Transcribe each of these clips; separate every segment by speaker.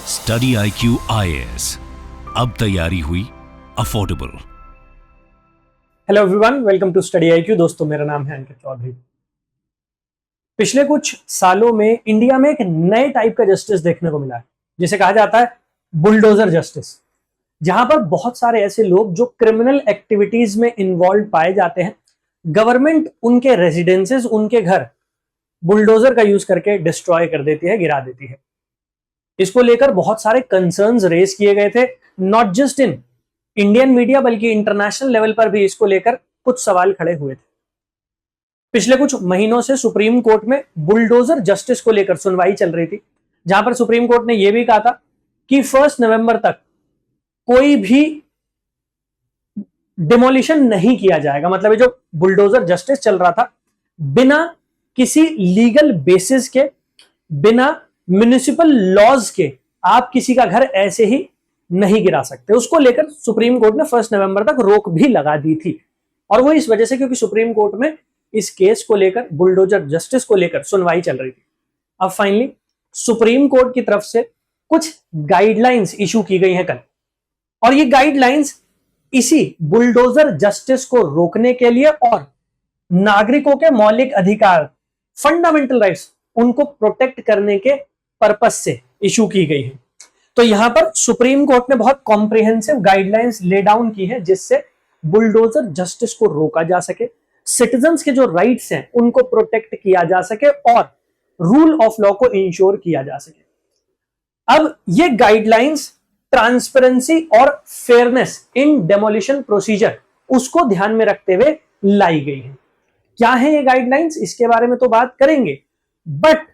Speaker 1: Study IQ IAS, अब तैयारी हुई affordable.
Speaker 2: Hello everyone, welcome to study IQ। दोस्तों, मेरा नाम है अंकित चौधरी। पिछले कुछ सालों में इंडिया में एक नए टाइप का जस्टिस देखने को मिला है, जिसे कहा जाता है बुलडोजर जस्टिस, जहां पर बहुत सारे ऐसे लोग जो क्रिमिनल एक्टिविटीज में इन्वॉल्व पाए जाते हैं, गवर्नमेंट उनके रेजिडेंसेस, उनके घर बुलडोजर का यूज करके डिस्ट्रॉय कर देती है, गिरा देती है। इसको लेकर बहुत सारे कंसर्न्स रेज किए गए थे, not just in Indian media बल्कि इंटरनेशनल लेवल पर भी इसको लेकर कुछ सवाल खड़े हुए थे। पिछले कुछ महीनों से सुप्रीम कोर्ट में बुलडोजर जस्टिस को लेकर सुनवाई चल रही थी, जहां पर सुप्रीम कोर्ट ने यह भी कहा था कि 1 नवंबर तक कोई भी डिमोलिशन नहीं किया जाएगा। मतलब ये जो बुलडोजर जस्टिस चल रहा था, बिना किसी लीगल बेसिस के, बिना म्युनिसिपल लॉज के आप किसी का घर ऐसे ही नहीं गिरा सकते। उसको लेकर सुप्रीम कोर्ट ने 1 नवंबर तक रोक भी लगा दी थी, और वो इस वजह से क्योंकि सुप्रीम कोर्ट में इस केस को लेकर, बुलडोजर जस्टिस को लेकर सुनवाई चल रही थी। अब फाइनली सुप्रीम कोर्ट की तरफ से कुछ गाइडलाइंस इशू की गई हैं कल, और ये गाइडलाइंस इसी बुलडोजर जस्टिस को रोकने के लिए और नागरिकों के मौलिक अधिकार, फंडामेंटल राइट्स, उनको प्रोटेक्ट करने के पर्पस से इशू की गई है। तो यहां पर सुप्रीम कोर्ट ने बहुत कॉम्प्रिहेंसिव गाइडलाइंस ले डाउन की है, जिससे बुलडोजर जस्टिस को रोका जा सके, सिटीजन्स के जो राइट्स हैं उनको प्रोटेक्ट किया जा सके, और रूल ऑफ लॉ को इंश्योर किया जा सके। अब ये गाइडलाइंस ट्रांसपेरेंसी और फेयरनेस इन डेमोलिशन प्रोसीजर, उसको ध्यान में रखते हुए लाई गई है। क्या है ये गाइडलाइंस, इसके बारे में तो बात करेंगे, बट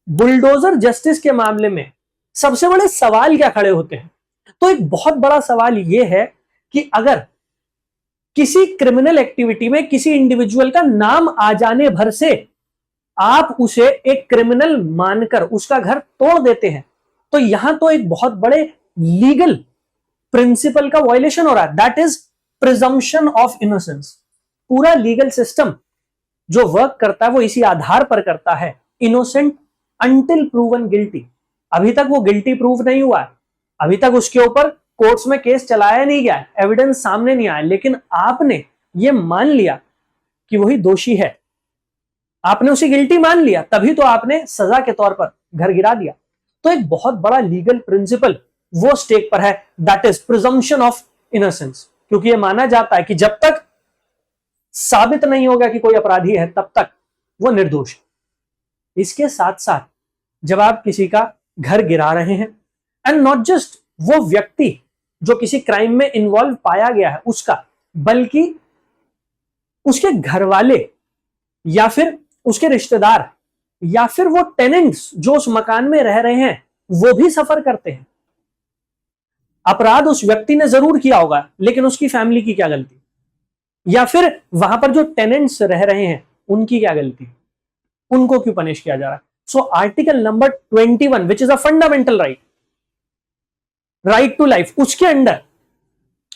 Speaker 2: बुलडोजर जस्टिस के मामले में सबसे बड़े सवाल क्या खड़े होते हैं? तो एक बहुत बड़ा सवाल यह है कि अगर किसी क्रिमिनल एक्टिविटी में किसी इंडिविजुअल का नाम आ जाने भर से आप उसे एक क्रिमिनल मानकर उसका घर तोड़ देते हैं, तो यहां तो एक बहुत बड़े लीगल प्रिंसिपल का वायलेशन हो रहा है, that is presumption of innocence. पूरा लीगल सिस्टम जो वर्क करता है वो इसी आधार पर करता है, इनोसेंट अंटिल प्रूवन गिल्टी। अभी तक वो गिल्टी प्रूव नहीं हुआ है, अभी तक उसके ऊपर कोर्ट्स में केस चलाया नहीं गया है, एविडेंस सामने नहीं आया, लेकिन आपने ये मान लिया कि वही दोषी है, आपने उसे गिल्टी मान लिया, तभी तो आपने सजा के तौर पर घर गिरा दिया। तो एक बहुत बड़ा लीगल प्रिंसिपल वो स्टेक पर है, that is presumption of innocence, क्योंकि यह माना जाता है कि जब तक साबित नहीं होगा कि कोई अपराधी है, तब तक वो निर्दोष है। इसके साथ साथ जब आप किसी का घर गिरा रहे हैं, एंड नॉट जस्ट वो व्यक्ति जो किसी क्राइम में इन्वॉल्व पाया गया है उसका, बल्कि उसके घर वाले या फिर उसके रिश्तेदार या फिर वो टेनेंट्स जो उस मकान में रह रहे हैं, वो भी सफर करते हैं। अपराध उस व्यक्ति ने जरूर किया होगा, लेकिन उसकी फैमिली की क्या गलती, या फिर वहां पर जो टेनेंट्स रह रहे हैं उनकी क्या गलती, उनको क्यों पनिश किया जा रहा है? So article number 21 which is a fundamental right, right to life, उसके अंडर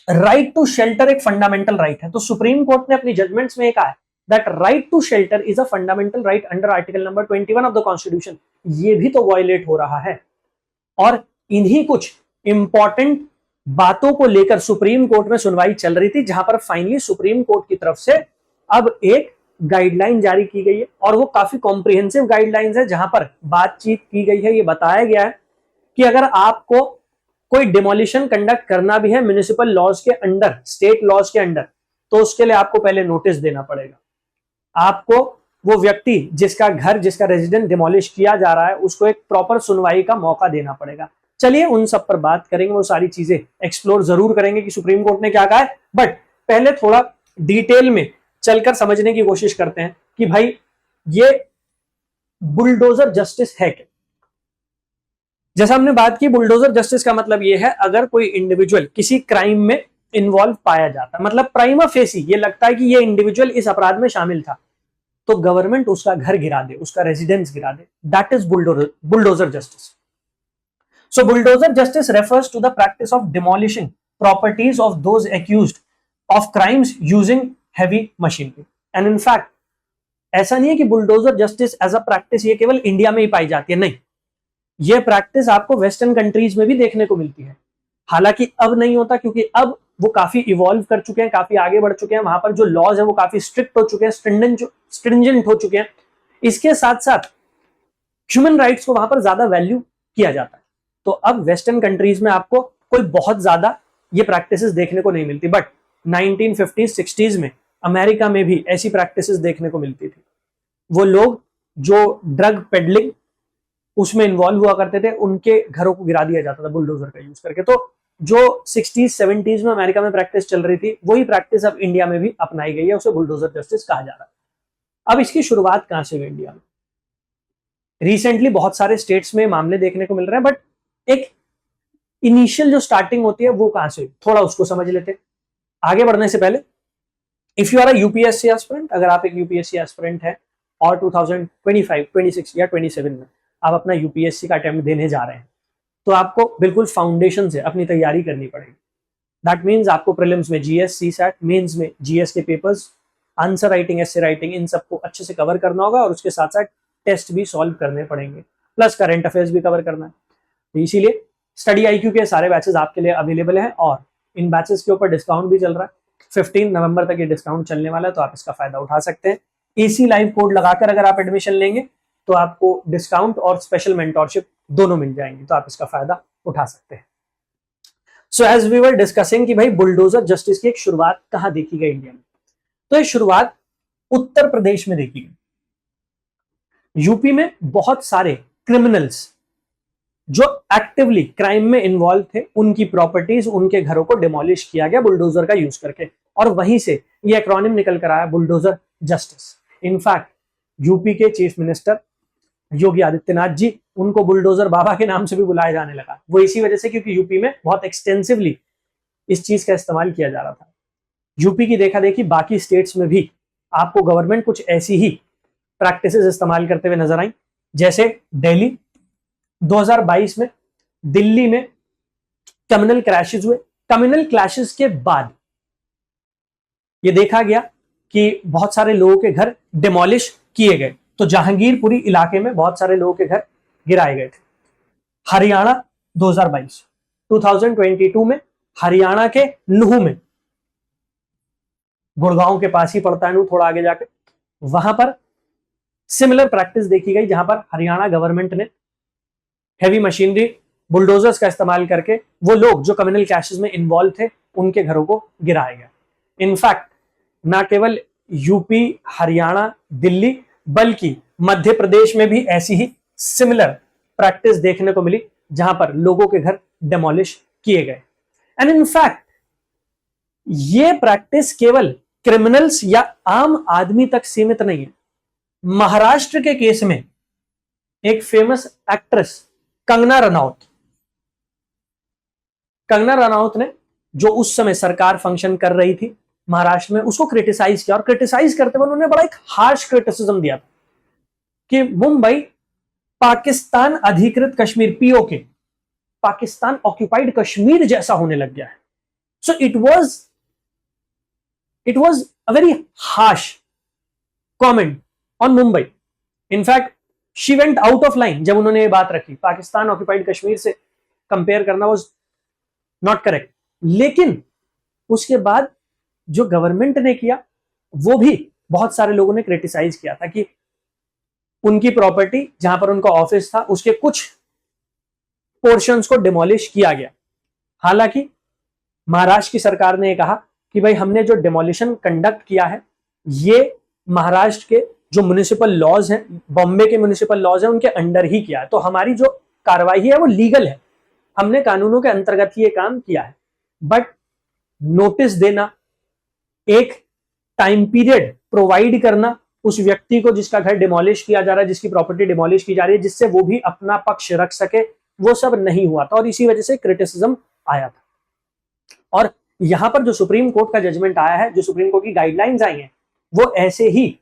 Speaker 2: राइट टू शेल्टर एक फंडामेंटल राइट है। तो सुप्रीम कोर्ट ने अपनी जजमेंट्स में कहा है that right to shelter is a fundamental right under article number 21 of the constitution. ये भी तो वायलेट हो रहा है, और इन्हीं कुछ इंपॉर्टेंट बातों को लेकर सुप्रीम कोर्ट में सुनवाई चल रही थी, जहां पर फाइनली सुप्रीम कोर्ट की तरफ से अब एक गाइडलाइन जारी की गई है, और वो काफी कॉम्प्रिहेंसिव गाइडलाइंस है, जहां पर बातचीत की गई है। ये बताया गया है कि अगर आपको कोई डिमोलिशन कंडक्ट करना भी है म्युनिसिपल लॉज के अंडर, स्टेट लॉज के अंडर, तो उसके लिए आपको पहले नोटिस देना पड़ेगा। आपको वो व्यक्ति जिसका घर, जिसका रेजिडेंट डिमोलिश किया जा रहा है, उसको एक प्रॉपर सुनवाई का मौका देना पड़ेगा। चलिए उन सब पर बात करेंगे, वो सारी चीजें एक्सप्लोर जरूर करेंगे कि सुप्रीम कोर्ट ने क्या कहा है, बट पहले थोड़ा डिटेल में चलकर समझने की कोशिश करते हैं कि भाई ये बुलडोजर जस्टिस है क्या। जैसा हमने बात की, बुलडोजर जस्टिस का मतलब ये है अगर कोई इंडिविजुअल किसी क्राइम में इन्वॉल्व पाया जाता है, मतलब प्राइमा फेसी ये लगता है कि ये इंडिविजुअल इस अपराध में शामिल था, तो गवर्नमेंट उसका घर गिरा दे, उसका रेजिडेंस गिरा दे, that is bulldozer justice. So bulldozer justice refers to the practice of demolishing properties of those accused of crimes using heavy machinery. And in fact, ऐसा नहीं है कि bulldozer justice as a practice ये केवल India में ही पाई जाती है, नहीं, ये प्रैक्टिस आपको वेस्टर्न कंट्रीज में भी देखने को मिलती है, हालांकि अब नहीं होता क्योंकि अब वो काफी इवॉल्व कर चुके हैं, काफी आगे बढ़ चुके हैं, वहां पर जो लॉज है वो काफी स्ट्रिक्ट हो चुके हैं, स्ट्रिंजेंट हो चुके हैं। इसके साथ साथ ह्यूमन राइट्स को वहां पर ज्यादा वैल्यू किया जाता है। तो अब वेस्टर्न कंट्रीज में आपको कोई बहुत ज्यादा ये प्रैक्टिसेस देखने को नहीं मिलती, बट 1950s 60s में अमेरिका में भी ऐसी प्रैक्टिसेस देखने को मिलती थी। वो लोग जो ड्रग पेडलिंग उसमें इन्वॉल्व हुआ करते थे, उनके घरों को गिरा दिया जाता था बुलडोजर का यूज करके। तो जो 60s 70s में अमेरिका में प्रैक्टिस चल रही थी, वही प्रैक्टिस अब इंडिया में भी अपनाई गई है, उसे बुलडोजर जस्टिस कहा जा रहा है। अब इसकी शुरुआत कहां से हुई इंडिया में? रिसेंटली बहुत सारे स्टेट्स में मामले देखने को मिल रहे हैं, बट एक इनिशियल जो स्टार्टिंग होती है वो कहां से हुई, थोड़ा उसको समझ लेते हैं। आगे बढ़ने से पहले, if you are a UPSC aspirant, अगर आप एक यूपीएससी एस्पिरेंट है और 2025, 26 या 27 में आप अपना यूपीएससी का अटेम्प्ट देने जा रहे हैं, तो आपको बिल्कुल फाउंडेशन से अपनी तैयारी करनी पड़ेगी। दैट मीन्स आपको प्रीलिम्स में जीएस, सीसैट, मेंस में जीएस के papers, answer writing, essay writing, इन सबको अच्छे से कवर करना होगा और उसके साथ साथ टेस्ट भी सॉल्व करने पड़ेंगे, प्लस करंट अफेयर्स भी कवर करना है। तो इसीलिए स्टडी आईक्यू के सारे बैचेस आपके लिए अवेलेबल हैं और इन बैचेस के ऊपर डिस्काउंट भी चल रहा है। 15 नवंबर तक ये डिस्काउंट चलने वाला है, तो आप इसका फायदा उठा सकते हैं। एसी लाइव कोड लगाकर अगर आप एडमिशन लेंगे तो आपको डिस्काउंट और स्पेशल मेंटोरशिप दोनों मिल जाएंगे, तो आप इसका फायदा उठा सकते हैं। So as we were discussing कि भाई बुलडोजर जस्टिस की एक शुरुआत कहां देखी गई इंडिया में, तो ये शुरुआत उत्तर प्रदेश में देखी गई। यूपी में बहुत सारे क्रिमिनल्स जो एक्टिवली क्राइम में इन्वॉल्व थे, उनकी प्रॉपर्टीज, उनके घरों को डिमोलिश किया गया बुलडोजर का यूज करके, और वहीं से ये एक्रोनिम निकल कर आया बुलडोजर जस्टिस। इनफैक्ट यूपी के चीफ मिनिस्टर योगी आदित्यनाथ जी, उनको बुलडोजर बाबा के नाम से भी बुलाया जाने लगा, वो इसी वजह से क्योंकि यूपी में बहुत एक्सटेंसिवली इस चीज का इस्तेमाल किया जा रहा था। यूपी की देखा देखी बाकी स्टेट्स में भी आपको गवर्नमेंट कुछ ऐसी ही प्रैक्टिसेस इस्तेमाल करते हुए नजर आई, जैसे दिल्ली 2022 में, दिल्ली में कम्युनल क्रैशेस हुए। कम्युनल क्लैशेस के बाद ये देखा गया कि बहुत सारे लोगों के घर डिमोलिश किए गए, तो जहांगीरपुरी इलाके में बहुत सारे लोगों के घर गिराए गए थे। हरियाणा 2022 में हरियाणा के नुह में, गुड़गांव के पास ही पड़ता है नुह, थोड़ा आगे जाके, वहां पर सिमिलर प्रैक्टिस देखी गई, जहां पर हरियाणा गवर्नमेंट ने हेवी मशीनरी, बुलडोजर्स का इस्तेमाल करके वो लोग जो कम्युनल क्लैशेस में इन्वॉल्व थे उनके घरों को गिराया गया। इनफैक्ट ना केवल यूपी, हरियाणा, दिल्ली, बल्कि मध्य प्रदेश में भी ऐसी ही सिमिलर प्रैक्टिस देखने को मिली, जहां पर लोगों के घर डिमोलिश किए गए। एंड इनफैक्ट ये प्रैक्टिस केवल क्रिमिनल्स या आम आदमी तक सीमित नहीं है। महाराष्ट्र के केस में एक फेमस एक्ट्रेस कंगना रनौत ने, जो उस समय सरकार फंक्शन कर रही थी महाराष्ट्र में, उसको क्रिटिसाइज किया, और क्रिटिसाइज करते हुए उन्होंने बड़ा एक हार्श क्रिटिसिज्म दिया था कि मुंबई पाकिस्तान अधिकृत कश्मीर, पीओके, पाकिस्तान ऑक्यूपाइड कश्मीर जैसा होने लग गया है। So it was a very harsh comment on Mumbai. In fact she went out of line जब उन्होंने ये बात रखी, पाकिस्तान ऑक्यूपाइड कश्मीर से कंपेयर करना वाज नॉट करेक्ट। लेकिन उसके बाद जो गवर्नमेंट ने किया, वो भी बहुत सारे लोगों ने क्रिटिसाइज किया था कि उनकी प्रॉपर्टी, जहां पर उनका ऑफिस था, उसके कुछ पोर्शंस को डिमोलिश किया गया। हालांकि महाराष्ट्र की सरकार ने कहा कि भाई हमने जो डिमोलिशन कंडक्ट किया है, ये महाराष्ट्र के जो म्युनिसिपल लॉज हैं, बॉम्बे के म्युनिसिपल लॉज हैं, उनके अंडर ही किया है, तो हमारी जो कार्रवाई है वो लीगल है, हमने कानूनों के अंतर्गत ही ये काम किया है। बट नोटिस देना, एक टाइम पीरियड प्रोवाइड करना उस व्यक्ति को जिसका घर डिमोलिश किया जा रहा है, जिसकी प्रॉपर्टी डिमोलिश की जा रही है, जिससे वो भी अपना पक्ष रख सके, वो सब नहीं हुआ था और इसी वजह से क्रिटिसिज्म आया था। और यहां पर जो सुप्रीम कोर्ट का जजमेंट आया है, जो सुप्रीम कोर्ट की गाइडलाइंस आई हैं, वो ऐसे ही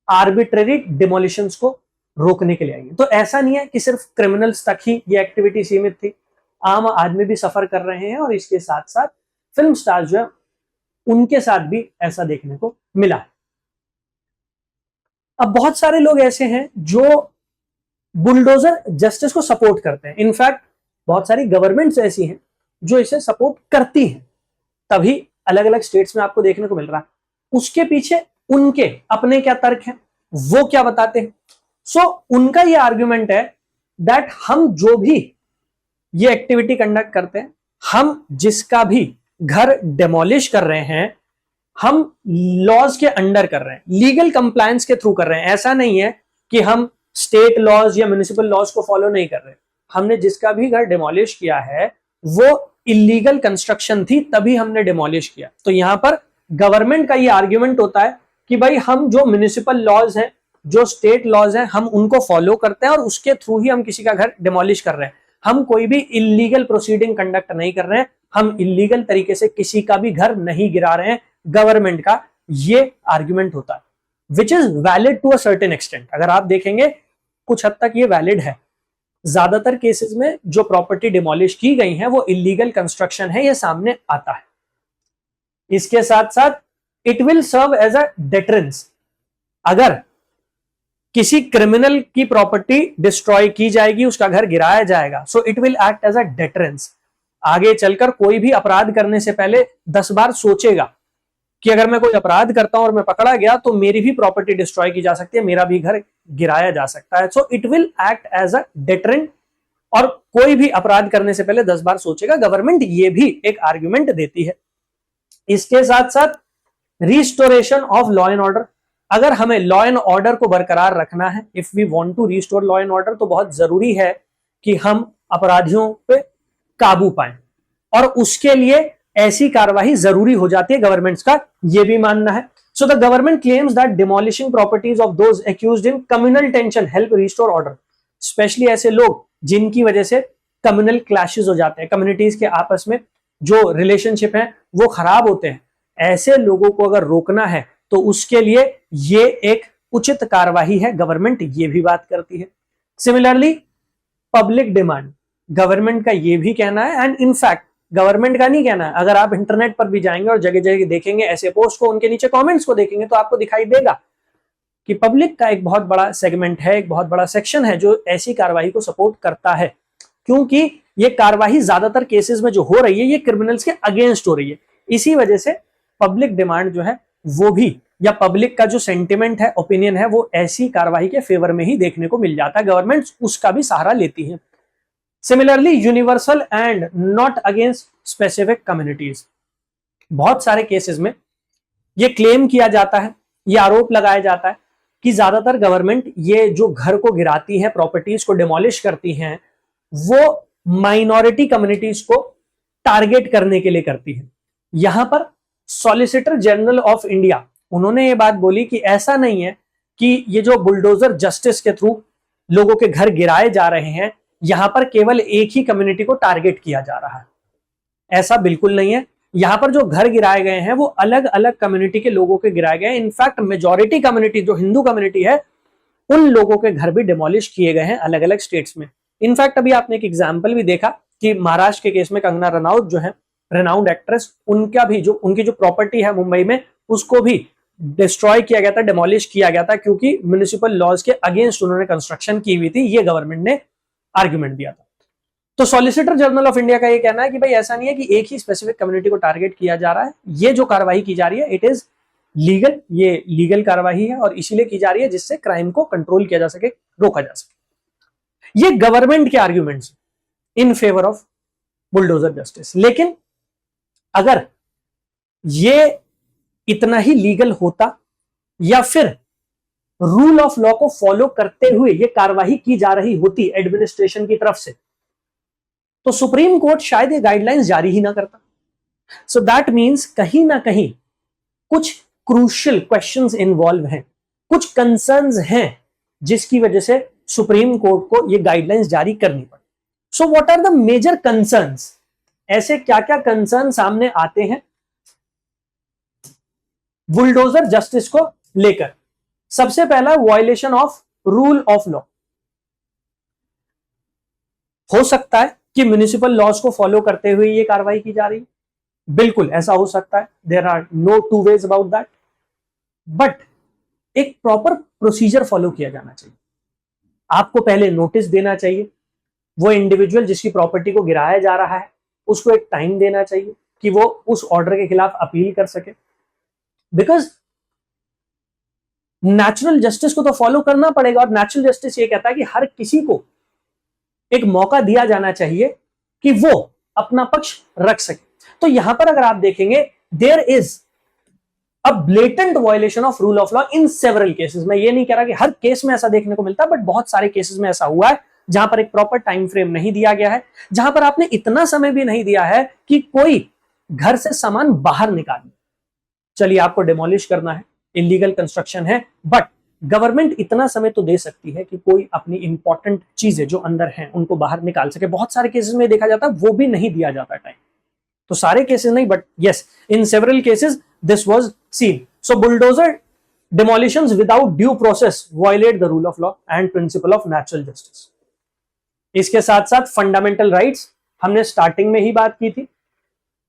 Speaker 2: आर्बिट्ररी डिमोलिशंस को रोकने के लिए आई है। तो ऐसा नहीं है कि सिर्फ क्रिमिनल्स तक ही ये एक्टिविटी सीमित थी, आम आदमी भी सफर कर रहे हैं, और इसके साथ साथ फिल्म स्टार्स जो है उनके साथ भी ऐसा देखने को मिला है। अब बहुत सारे लोग ऐसे हैं जो बुलडोजर जस्टिस को सपोर्ट करते हैं। इनफैक्ट बहुत सारी गवर्नमेंट्स ऐसी हैं जो इसे सपोर्ट करती हैं, तभी अलग अलग स्टेट्स में आपको देखने को मिल रहा है। उसके पीछे उनके अपने क्या तर्क हैं, वो क्या बताते हैं। सो उनका ये आर्ग्यूमेंट है दैट हम जो भी ये एक्टिविटी कंडक्ट करते हैं, हम जिसका भी घर डेमोलिश कर रहे हैं, हम लॉज के अंडर कर रहे हैं, लीगल कंप्लायंस के थ्रू कर रहे हैं। ऐसा नहीं है कि हम स्टेट लॉज या म्युनिसिपल लॉज को फॉलो नहीं कर रहे। हमने जिसका भी घर डिमोलिश किया है वो इलीगल कंस्ट्रक्शन थी, तभी हमने डिमोलिश किया। तो यहां पर गवर्नमेंट का ये आर्ग्यूमेंट होता है कि भाई हम जो म्युनिसिपल लॉज हैं, जो स्टेट लॉज हैं, हम उनको फॉलो करते हैं और उसके थ्रू ही हम किसी का घर डिमोलिश कर रहे हैं। हम कोई भी इलीगल प्रोसीडिंग कंडक्ट नहीं कर रहे हैं, हम इलीगल तरीके से किसी का भी घर नहीं गिरा रहे हैं। गवर्नमेंट का ये आर्ग्यूमेंट होता है, which is valid to a certain extent. अगर आप देखेंगे कुछ हद तक ये वैलिड है। ज्यादातर केसेस में जो प्रॉपर्टी डिमोलिश की गई है वो इलीगल कंस्ट्रक्शन है, ये सामने आता है। इसके साथ साथ it will serve as a deterrence. अगर किसी क्रिमिनल की प्रॉपर्टी डिस्ट्रॉय की जाएगी, उसका घर गिराया जाएगा, so it will act as a deterrence. आगे चलकर कोई भी अपराध करने से पहले 10 बार सोचेगा कि अगर मैं कोई अपराध करता हूं और मैं पकड़ा गया तो मेरी भी प्रॉपर्टी डिस्ट्रॉय की जा सकती है, मेरा भी घर गिराया जा सकता है। So it will act as a deterrent, और कोई भी अपराध करने से पहले 10 बार सोचेगा। गवर्नमेंट ये भी एक आर्ग्यूमेंट देती है। इसके साथ साथ restoration of law and order. अगर हमें लॉ एंड ऑर्डर को बरकरार रखना है, if we want to restore law and order, तो बहुत जरूरी है कि हम अपराधियों पे काबू पाएं, और उसके लिए ऐसी कार्यवाही जरूरी हो जाती है, गवर्नमेंट्स का यह भी मानना है। So the government claims that demolishing properties of those accused in communal tension help restore order. Specially ऐसे लोग जिनकी वजह से कम्युनल क्लैशेस हो जाते हैं, कम्युनिटीज के आपस में जो रिलेशनशिप है वो खराब होते हैं, ऐसे लोगों को अगर रोकना है तो उसके लिए ये एक उचित कार्यवाही है। गवर्नमेंट ये भी बात करती है। सिमिलरली पब्लिक डिमांड, गवर्नमेंट का ये भी कहना है, एंड इनफैक्ट गवर्नमेंट का नहीं कहना है, अगर आप इंटरनेट पर भी जाएंगे और जगह जगह देखेंगे ऐसे पोस्ट को, उनके नीचे कमेंट्स को देखेंगे तो आपको दिखाई देगा कि पब्लिक का एक बहुत बड़ा सेगमेंट है, एक बहुत बड़ा सेक्शन है जो ऐसी कार्रवाई को सपोर्ट करता है, क्योंकि ये कार्रवाई ज्यादातर केसेस में जो हो रही है ये क्रिमिनल्स के अगेंस्ट हो रही है। इसी वजह से पब्लिक डिमांड जो है वो भी, या पब्लिक का जो सेंटिमेंट है, ओपिनियन है, वो ऐसी कार्रवाई के फेवर में ही देखने को मिल जाता है। गवर्नमेंट उसका भी सहारा लेती है। Similarly universal and not against specific communities. बहुत सारे केसेस में ये क्लेम किया जाता है, ये आरोप लगाया जाता है कि ज्यादातर गवर्नमेंट ये जो घर को गिराती है, प्रॉपर्टीज को डिमोलिश करती हैं, वो माइनॉरिटी कम्युनिटीज को टारगेट करने के लिए करती है। यहां पर सॉलिसिटर जनरल ऑफ इंडिया, उन्होंने ये बात बोली कि ऐसा नहीं है कि ये जो बुलडोजर जस्टिस के थ्रू लोगों के घर गिराए जा रहे हैं, यहां पर केवल एक ही कम्युनिटी को टारगेट किया जा रहा है। ऐसा बिल्कुल नहीं है। यहां पर जो घर गिराए गए हैं वो अलग अलग कम्युनिटी के लोगों के गिराए गए हैं। इनफैक्ट मेजॉरिटी कम्युनिटी जो हिंदू कम्युनिटी है, उन लोगों के घर भी डिमोलिश किए गए हैं अलग अलग स्टेट्स में। इनफैक्ट अभी आपने एक एग्जाम्पल भी देखा कि महाराष्ट्र के केस में कंगना रनौत जो है, रेनाउंड एक्ट्रेस, उनकी जो प्रॉपर्टी है मुंबई में, उसको भी डिस्ट्रॉय किया गया था, डिमोलिश किया गया था, क्योंकि म्युनिसिपल लॉज के अगेंस्ट उन्होंने कंस्ट्रक्शन की हुई थी। ये गवर्नमेंट ने आर्ग्यूमेंट दिया था। तो सॉलिसिटर जनरल ऑफ इंडिया का ये कहना है कि भाई ऐसा नहीं है कि एक ही स्पेसिफिक कम्युनिटी को टारगेट किया जा रहा है। ये जो कार्रवाई की जा रही है इट इज लीगल, ये लीगल कार्रवाई है और इसीलिए की जा रही है जिससे क्राइम को कंट्रोल किया जा सके, रोका जा सके। ये गवर्नमेंट के arguments in favour of bulldozer justice. लेकिन अगर ये इतना ही लीगल होता या फिर रूल ऑफ लॉ को फॉलो करते हुए ये कार्रवाई की जा रही होती एडमिनिस्ट्रेशन की तरफ से, तो सुप्रीम कोर्ट शायद ये गाइडलाइंस जारी ही ना करता। सो दैट मींस कहीं ना कहीं कुछ क्रूशियल क्वेश्चंस इन्वॉल्व हैं, कुछ कंसर्न्स हैं जिसकी वजह से सुप्रीम कोर्ट को ये गाइडलाइंस जारी करनी पड़ी। So what are the major concerns? ऐसे क्या क्या कंसर्न सामने आते हैं बुलडोजर जस्टिस को लेकर? सबसे पहला, violation of rule of law. हो सकता है कि म्युनिसिपल लॉज को फॉलो करते हुए ये कार्रवाई की जा रही है, बिल्कुल ऐसा हो सकता है, there are no two ways about that, but एक प्रॉपर प्रोसीजर फॉलो किया जाना चाहिए। आपको पहले नोटिस देना चाहिए, वो इंडिविजुअल जिसकी प्रॉपर्टी को गिराया जा रहा है उसको एक टाइम देना चाहिए कि वो उस ऑर्डर के खिलाफ अपील कर सके, बिकॉज नेचुरल जस्टिस को तो फॉलो करना पड़ेगा। और नेचुरल जस्टिस ये कहता है कि हर किसी को एक मौका दिया जाना चाहिए कि वो अपना पक्ष रख सके। तो यहां पर अगर आप देखेंगे, there is a blatant violation of rule of law in several cases. मैं ये नहीं कह रहा कि हर केस में ऐसा देखने को मिलता, बट बहुत सारे केसेस में ऐसा हुआ है जहां पर एक प्रॉपर टाइम फ्रेम नहीं दिया गया है, जहां पर आपने इतना समय भी नहीं दिया है कि कोई घर से सामान बाहर निकाले। चलिए, आपको डिमोलिश करना है, इलीगल कंस्ट्रक्शन है, बट गवर्नमेंट इतना समय तो दे सकती है कि कोई अपनी इंपॉर्टेंट चीजें जो अंदर हैं उनको बाहर निकाल सके। बहुत सारे केसेस में देखा जाता है वो भी नहीं दिया जाता टाइम। तो सारे केसेस नहीं, but yes, in several cases this was scene. So bulldozer demolitions without due process violate the rule of law and principle of natural justice। इसके साथ साथ फंडामेंटल राइट्स हमने स्टार्टिंग में ही बात की थी।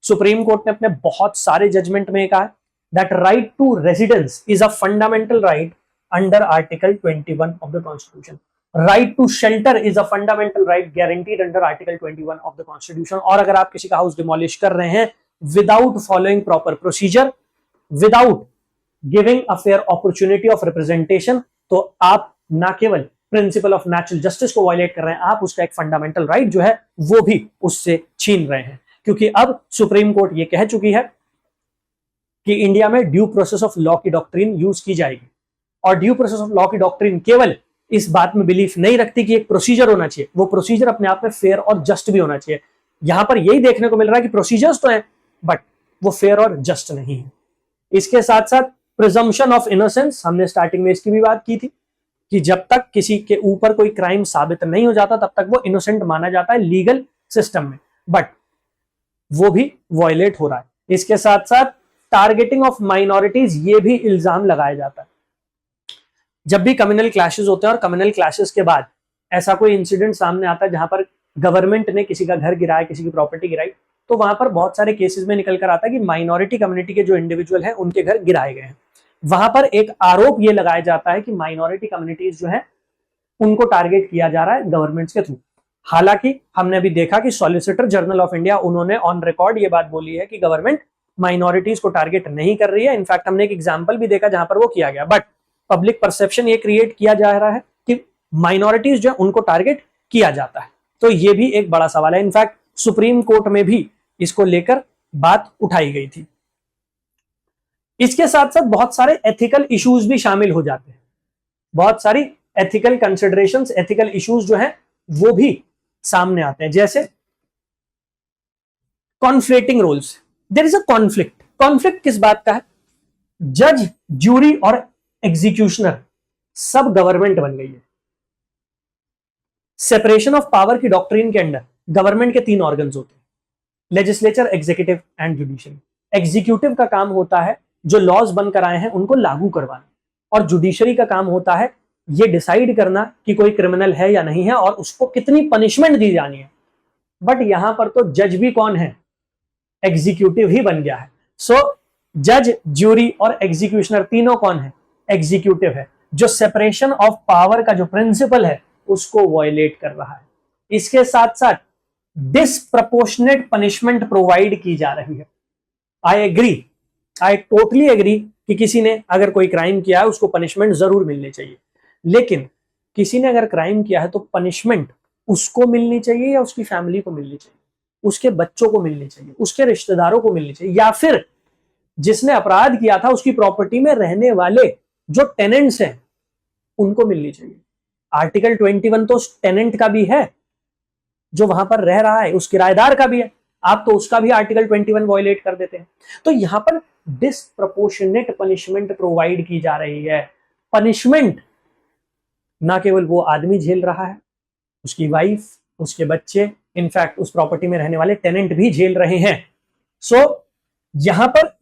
Speaker 2: सुप्रीम कोर्ट ने अपने बहुत सारे जजमेंट में कहा that right to residence is a fundamental right under article 21 of the constitution. Right to shelter is a fundamental right guaranteed under article 21 of the constitution. और अगर आप किसी का हाउस डिमोलिश कर रहे हैं without following proper procedure, without giving a fair opportunity of representation, तो आप ना केवल प्रिंसिपल ऑफ नेचुरल जस्टिस को वायलेट कर रहे हैं, आप उसका एक फंडामेंटल राइट जो है वो भी उससे छीन रहे हैं। क्योंकि अब सुप्रीम कोर्ट ये कह चुकी है कि इंडिया में ड्यू प्रोसेस ऑफ लॉ की डॉक्ट्रिन यूज की जाएगी। और ड्यू प्रोसेस ऑफ लॉ की डॉक्ट्रिन केवल इस बात में बिलीफ नहीं रखती कि एक प्रोसीजर होना चाहिए, वो प्रोसीजर अपने आप में फेयर और जस्ट भी होना चाहिए। यहां पर यही देखने को मिल रहा है कि प्रोसीजर्स तो हैं बट वो फेयर और जस्ट नहीं है। इसके साथ साथ प्रिजम्पशन ऑफ इनोसेंस, हमने स्टार्टिंग में इसकी भी बात की थी कि जब तक किसी के ऊपर कोई क्राइम साबित नहीं हो जाता तब तक वो इनोसेंट माना जाता है लीगल सिस्टम में, बट वो भी वायलेट हो रहा है। इसके साथ साथ टारगेटिंग ऑफ माइनॉरिटीज, ये भी इल्जाम लगाया जाता है। जब भी कम्युनल क्लैशेस होते हैं और कम्युनल क्लैशेस के बाद ऐसा कोई इंसिडेंट सामने आता है जहां पर गवर्नमेंट ने किसी का घर गिराया, किसी की प्रॉपर्टी गिराई, तो वहां पर बहुत सारे केसेस में निकल कर आता है कि माइनॉरिटी कम्युनिटी के जो इंडिविजुअल हैं उनके घर गिराए गए हैं। वहां पर एक आरोप ये लगाया जाता है कि माइनॉरिटी कम्युनिटीज जो है उनको टारगेट किया जा रहा है गवर्नमेंट के थ्रू। हालांकि हमने अभी देखा कि सॉलिसिटर जनरल ऑफ इंडिया, उन्होंने ऑन रिकॉर्ड ये बात बोली है कि गवर्नमेंट माइनॉरिटीज को टारगेट नहीं कर रही है। इनफैक्ट हमने एक एग्जाम्पल भी देखा जहां पर वो किया गया, बट पब्लिक परसेप्शन ये क्रिएट किया जा रहा है कि माइनॉरिटीज जो है उनको टारगेट किया जाता है। तो ये भी एक बड़ा सवाल है। इनफैक्ट सुप्रीम कोर्ट में भी इसको लेकर बात उठाई गई थी। इसके साथ साथ बहुत सारे एथिकल इश्यूज भी शामिल हो जाते हैं। बहुत सारी एथिकल कंसिडरेशंस, एथिकल इश्यूज जो हैं वो भी सामने आते हैं, जैसे conflicting roles. There is a conflict. Conflict किस बात का है? जज, ज्यूरी और एग्जीक्यूशनर सब गवर्नमेंट बन गई है। सेपरेशन ऑफ पावर की डॉक्ट्रिन के अंडर गवर्नमेंट के 3 ऑर्गन्स होते हैं, legislature, executive and judiciary. Executive का काम होता है जो लॉज बनकर आए हैं उनको लागू करवाना, और जुडिशरी का काम होता है ये डिसाइड करना कि कोई क्रिमिनल है या नहीं है और उसको कितनी पनिशमेंट दी जानी है। बट यहां पर तो जज भी कौन है? एग्जीक्यूटिव ही बन गया है। सो जज, ज्यूरी और एग्जीक्यूशनर तीनों कौन है? एग्जीक्यूटिव है, जो सेपरेशन ऑफ पावर का जो प्रिंसिपल है उसको वायलेट कर रहा है। इसके साथ साथ डिसप्रपोर्शनेट पनिशमेंट प्रोवाइड की जा रही है। आई टोटली एग्री कि किसी ने अगर कोई क्राइम किया है उसको पनिशमेंट जरूर मिलनी चाहिए, लेकिन किसी ने अगर क्राइम किया है तो पनिशमेंट उसको मिलनी चाहिए या उसकी फैमिली को मिलनी चाहिए, उसके बच्चों को मिलनी चाहिए, उसके रिश्तेदारों को मिलनी चाहिए, या फिर जिसने अपराध किया था उसकी प्रॉपर्टी में रहने वाले जो टेनेंट्स हैं उनको मिलनी चाहिए। आर्टिकल 21 तो टेनेंट का भी है, जो वहां पर रह रहा है उस किराएदार का भी है, आप तो उसका भी आर्टिकल 21 वायलेट कर देते हैं। तो यहां पर डिसप्रपोर्शनेट पनिशमेंट प्रोवाइड की जा रही है। पनिशमेंट ना केवल वो आदमी झेल रहा है, उसकी वाइफ, उसके बच्चे, इनफैक्ट उस प्रॉपर्टी में रहने वाले टेनेंट भी झेल रहे हैं। सो यहां पर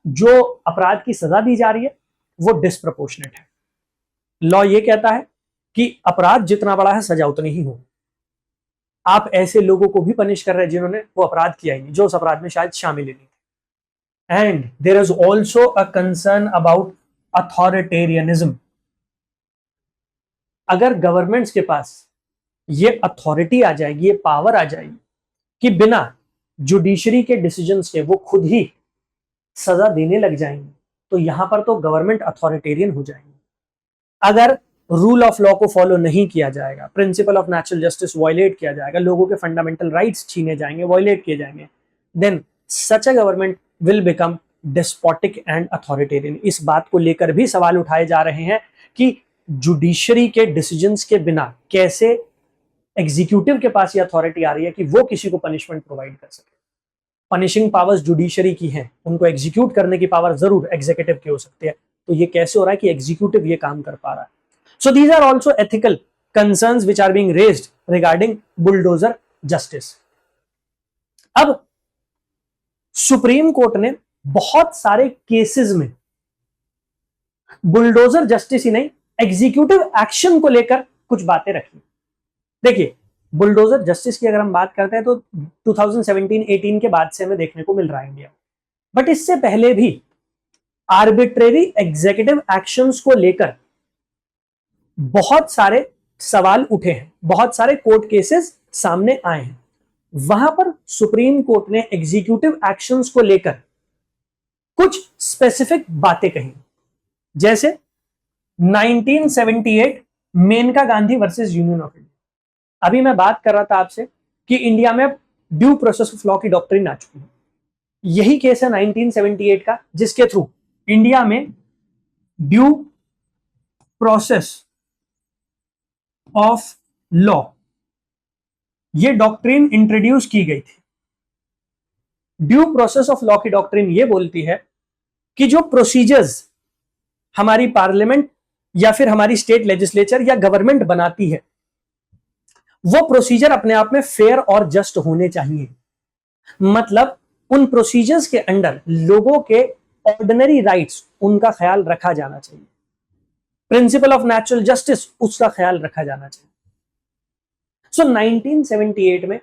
Speaker 2: जो अपराध की सजा दी जा रही है वो डिसप्रपोर्शनेट है। लॉ ये कहता है कि अपराध जितना बड़ा है सजा उतनी ही हो। आप ऐसे लोगों को भी पनिश कर रहे हैं जिन्होंने वो अपराध किया ही नहीं, जो उस अपराध में शायद शामिल ही नहीं थे। And there is also a concern about authoritarianism. अगर गवर्नमेंट्स के पास ये अथॉरिटी आ जाएगी, ये पावर आ जाएगी कि बिना जुडिशरी के डिसीजंस के वो खुद ही सजा देने लग जाएंगे, तो यहां पर तो गवर्नमेंट अथॉरिटेरियन हो जाएंगे। अगर रूल ऑफ लॉ को फॉलो नहीं किया जाएगा, principle of natural justice violate किया जाएगा, लोगों के फंडामेंटल राइट्स छीने जाएंगे, वायलेट किए जाएंगे, then such a government will become despotic and authoritarian. इस बात को लेकर भी सवाल उठाए जा रहे हैं कि जुडिशरी के डिसीजंस के बिना कैसे एग्जीक्यूटिव के पास ये अथॉरिटी आ रही है कि वो किसी को पनिशमेंट प्रोवाइड कर सके। पनिशिंग पावर्स जुडिशरी की हैं, उनको एग्जीक्यूट करने की पावर जरूर एग्जीक्यूटिव की हो सकती है, तो ये कैसे हो रहा है कि एग्जीक्यूटिव ये काम कर पा रहा है। So these are also ethical concerns which are being raised regarding bulldozer justice. अब सुप्रीम कोर्ट ने बहुत सारे केसेस में बुलडोजर जस्टिस ही नहीं, एग्जीक्यूटिव एक्शन को लेकर कुछ बातें रखी। देखिए, बुलडोजर जस्टिस की अगर हम बात करते हैं तो 2017-18 के बाद से हमें देखने को मिल रहा है इंडिया, बट इससे पहले भी आर्बिट्रेरी एग्जीक्यूटिव एक्शंस को लेकर बहुत सारे सवाल उठे हैं, बहुत सारे कोर्ट केसेस सामने आए हैं। वहां पर सुप्रीम कोर्ट ने एग्जीक्यूटिव एक्शंस को लेकर कुछ स्पेसिफिक बातें कही, जैसे 1978 Maneka Gandhi versus union of India. अभी मैं बात कर रहा था आपसे कि इंडिया में ड्यू प्रोसेस ऑफ लॉ की डॉक्ट्रिन आ चुकी है। यही केस है 1978 का, जिसके थ्रू इंडिया में ड्यू प्रोसेस ऑफ लॉ ये डॉक्ट्रिन इंट्रोड्यूस की गई थी। ड्यू प्रोसेस ऑफ लॉ की डॉक्ट्रिन ये बोलती है कि जो प्रोसीजर्स हमारी पार्लियामेंट या फिर हमारी स्टेट लेजिस्लेचर या गवर्नमेंट बनाती है, वो प्रोसीजर अपने आप में फेयर और जस्ट होने चाहिए। मतलब उन प्रोसीजर्स के अंडर लोगों के ऑर्डिनरी राइट्स, उनका ख्याल रखा जाना चाहिए। प्रिंसिपल ऑफ नेचुरल जस्टिस, उसका ख्याल रखा जाना चाहिए। सो 1978 में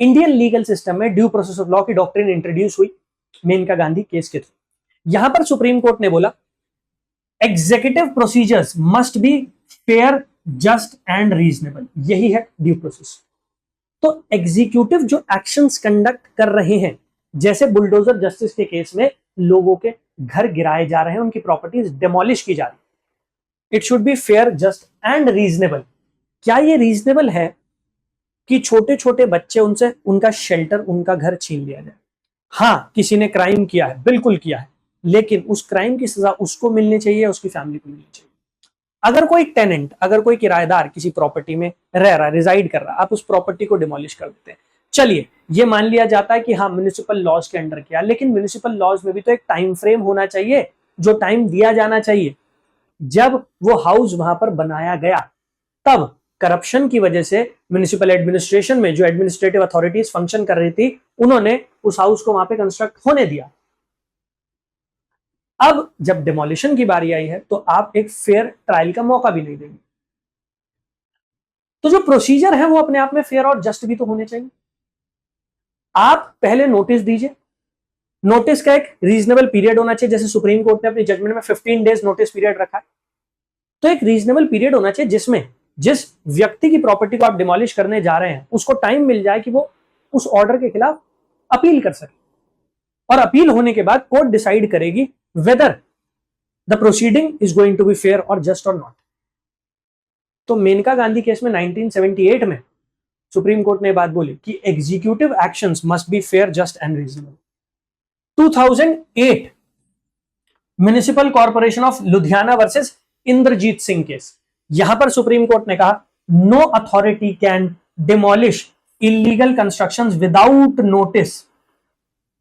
Speaker 2: इंडियन लीगल सिस्टम में ड्यू प्रोसेस ऑफ लॉ की डॉक्ट्रिन इंट्रोड्यूस हुई मेनका गांधी केस के थ्रू। यहां पर सुप्रीम कोर्ट ने बोला executive procedures must be fair, just and reasonable. यही है ड्यू प्रोसेस। तो एग्जीक्यूटिव जो एक्शंस कंडक्ट कर रहे हैं, जैसे बुलडोजर जस्टिस के केस में लोगों के घर गिराए जा रहे हैं, उनकी प्रॉपर्टीज डिमोलिश की जा रही है, it should be fair, just and reasonable. क्या ये रीजनेबल है कि छोटे छोटे बच्चे, उनसे उनका शेल्टर, उनका घर छीन लिया जाए? हाँ, किसी ने क्राइम किया है, बिल्कुल किया है, लेकिन उस क्राइम की सजा उसको मिलनी चाहिए, उसकी फैमिली को मिलनी चाहिए। अगर कोई टेनेंट, अगर कोई किराएदार किसी प्रॉपर्टी में रह रहा, रिजाइड कर रहा, आप उस प्रॉपर्टी को डिमोलिश कर देते हैं, चलिए ये मान लिया जाता है कि हाँ म्युनिसिपल लॉज के अंडर किया, लेकिन म्युनिसिपल लॉज में भी तो एक टाइम फ्रेम होना चाहिए, जो टाइम दिया जाना चाहिए। जब वो हाउस वहां पर बनाया गया, तब करप्शन की वजह से म्युनिसिपल एडमिनिस्ट्रेशन में जो एडमिनिस्ट्रेटिव अथॉरिटीज फंक्शन कर रही थी, उन्होंने उस हाउस को वहां पे कंस्ट्रक्ट होने दिया। अब जब डिमोलिशन की बारी आई है, तो आप एक फेयर ट्रायल का मौका भी नहीं देंगे। तो जो प्रोसीजर है वो अपने आप में फेयर और जस्ट भी तो होने चाहिए। आप पहले नोटिस दीजिए, नोटिस का एक रीजनेबल पीरियड होना चाहिए, जैसे सुप्रीम कोर्ट ने अपनी जजमेंट में 15 डेज नोटिस पीरियड रखा है। तो एक रीजनेबल पीरियड होना चाहिए जिसमें जिस व्यक्ति की प्रॉपर्टी को आप डिमोलिश करने जा रहे हैं, उसको टाइम मिल जाए कि वो उस ऑर्डर के खिलाफ अपील कर सके, और अपील होने के बाद कोर्ट डिसाइड करेगी whether the proceeding is going to be fair और जस्ट और नॉट। तो मेनका गांधी केस में 1978 में सुप्रीम कोर्ट ने बात बोली कि executive actions must be fair, just and reasonable. 2008 municipal corporation of Ludhiana versus Inderjit Singh case, यहां पर सुप्रीम कोर्ट ने कहा no authority can demolish illegal constructions without notice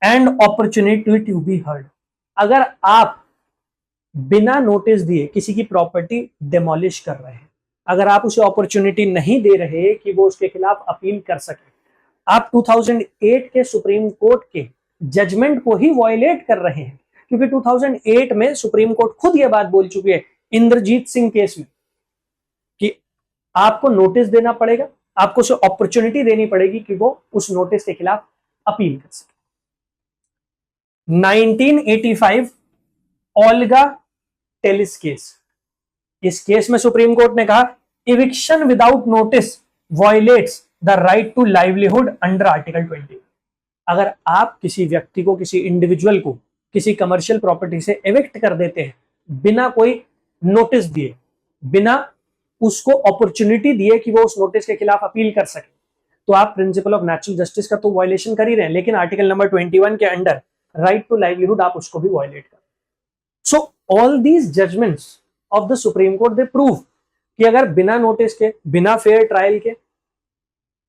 Speaker 2: and opportunity to be heard. अगर आप बिना नोटिस दिए किसी की प्रॉपर्टी डिमोलिश कर रहे हैं, अगर आप उसे अपॉर्चुनिटी नहीं दे रहे कि वो उसके खिलाफ अपील कर सके, आप 2008 के सुप्रीम कोर्ट के जजमेंट को ही वायलेट कर रहे हैं। क्योंकि 2008 में सुप्रीम कोर्ट खुद ये बात बोल चुकी है इंद्रजीत सिंह केस में कि आपको नोटिस देना पड़ेगा, आपको उसे अपॉर्चुनिटी देनी पड़ेगी कि वो उस नोटिस के खिलाफ अपील कर सके। 1985 ओल्गा टेलिस केस, इस केस में सुप्रीम कोर्ट ने कहा eviction without notice violates the right to livelihood under article 20। अगर आप किसी व्यक्ति को, किसी इंडिविजुअल को किसी कमर्शियल प्रॉपर्टी से एविक्ट कर देते हैं बिना कोई नोटिस दिए, बिना उसको अपॉर्चुनिटी दिए कि वो उस नोटिस के खिलाफ अपील कर सके, तो आप प्रिंसिपल ऑफ नेचुरल जस्टिस का तो वायलेशन कर ही रहे हैं, लेकिन आर्टिकल नंबर 21 के अंडर राइट टू लाइवलीहुड आप उसको भी वायलेट कर। So all these judgements of the supreme court they prove कि अगर बिना नोटिस के, बिना फेयर ट्रायल के,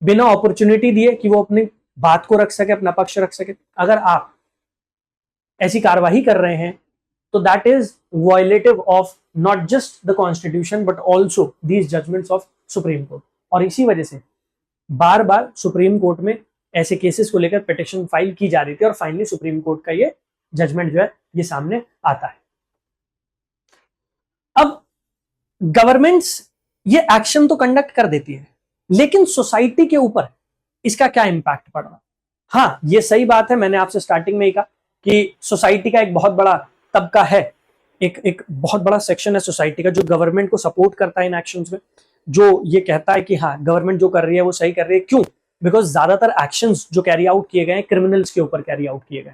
Speaker 2: बिना अपॉर्चुनिटी दिए कि वो अपनी बात को रख सके, अपना पक्ष रख सके, अगर आप ऐसी कार्यवाही कर रहे हैं तो that is violative of not just the constitution but also these judgements of supreme court. और इसी वजह से बार बार सुप्रीम कोर्ट में ऐसे केसेस को लेकर पिटिशन फाइल की जा रही थी और फाइनली सुप्रीम कोर्ट का ये जजमेंट जो है ये सामने आता है। अब गवर्नमेंट्स ये एक्शन तो कंडक्ट कर देती है, लेकिन सोसाइटी के ऊपर इसका क्या इंपैक्ट पड़ रहा? हाँ, ये सही बात है, मैंने आपसे स्टार्टिंग में ही कहा कि सोसाइटी का एक बहुत बड़ा तबका है, एक बहुत बड़ा सेक्शन है सोसाइटी का जो गवर्नमेंट को सपोर्ट करता है इन एक्शंस में, जो ये कहता है कि हाँ गवर्नमेंट जो कर रही है वो सही कर रही है। क्यों? बिकॉज ज्यादातर एक्शंस जो कैरी आउट किए गए हैं क्रिमिनल्स के ऊपर कैरी आउट किए गए।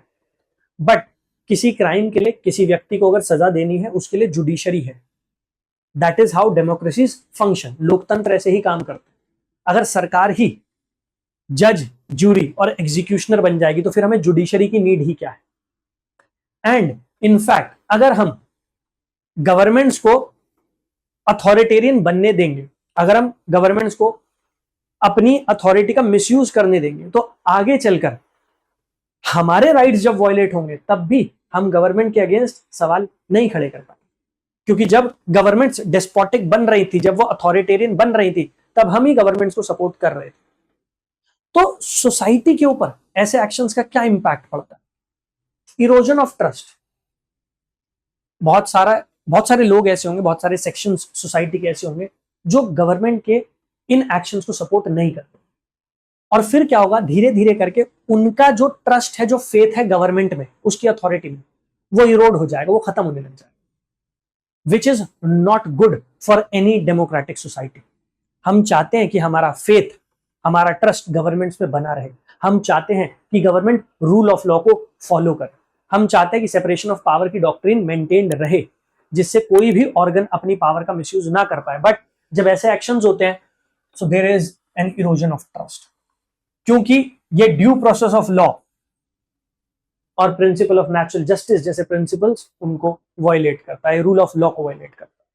Speaker 2: बट किसी क्राइम के लिए किसी व्यक्ति को अगर सजा देनी है उसके लिए जुडिशरी है। That is how democracies function. लोकतंत्र ऐसे ही काम करते हैं। अगर सरकार ही जज, जूरी और एग्जीक्यूशनर बन जाएगी तो फिर हमें जुडिशरी की नीड ही क्या है? एंड इनफैक्ट अगर हम गवर्नमेंट्स को अथॉरिटेरियन बनने देंगे, अगर हम गवर्नमेंट्स को अपनी अथॉरिटी का मिसयूज करने देंगे, तो आगे चलकर हमारे राइट्स जब वायलेट होंगे तब भी हम गवर्नमेंट के अगेंस्ट सवाल नहीं खड़े कर पाएंगे। क्योंकि जब गवर्नमेंट्स डेस्पोटिक बन रही थी, जब वो अथॉरिटेरियन बन रही थी, तब हम ही गवर्नमेंट्स को सपोर्ट कर रहे थे। तो सोसाइटी के ऊपर ऐसे एक्शंस का क्या इंपैक्ट पड़ता है? Erosion of trust. बहुत सारे लोग ऐसे होंगे, बहुत सारे सेक्शंस सोसाइटी के ऐसे होंगे जो गवर्नमेंट के इन एक्शंस को सपोर्ट नहीं करते। और फिर क्या होगा? धीरे धीरे करके उनका जो ट्रस्ट है, जो फेथ है गवर्नमेंट में, उसकी अथॉरिटी में, वो इरोड हो जाएगा, वो खत्म होने लग जाएगा, which is not good for any democratic society. हम चाहते हैं कि हमारा फेथ, हमारा ट्रस्ट गवर्नमेंट्स में बना रहे। हम चाहते हैं कि गवर्नमेंट रूल ऑफ लॉ को फॉलो करे। हम चाहते हैं कि सेपरेशन ऑफ पावर की डॉक्ट्रिन मेंटेन्ड रहे, जिससे कोई भी ऑर्गन अपनी पावर का मिसयूज ना कर पाए। बट जब ऐसे एक्शंस होते हैं so there is an erosion of trust, क्योंकि ये ड्यू प्रोसेस ऑफ लॉ और प्रिंसिपल ऑफ नेचुरल जस्टिस जैसे प्रिंसिपल्स उनको वायलेट करता है, रूल ऑफ लॉ को वायलेट करता है।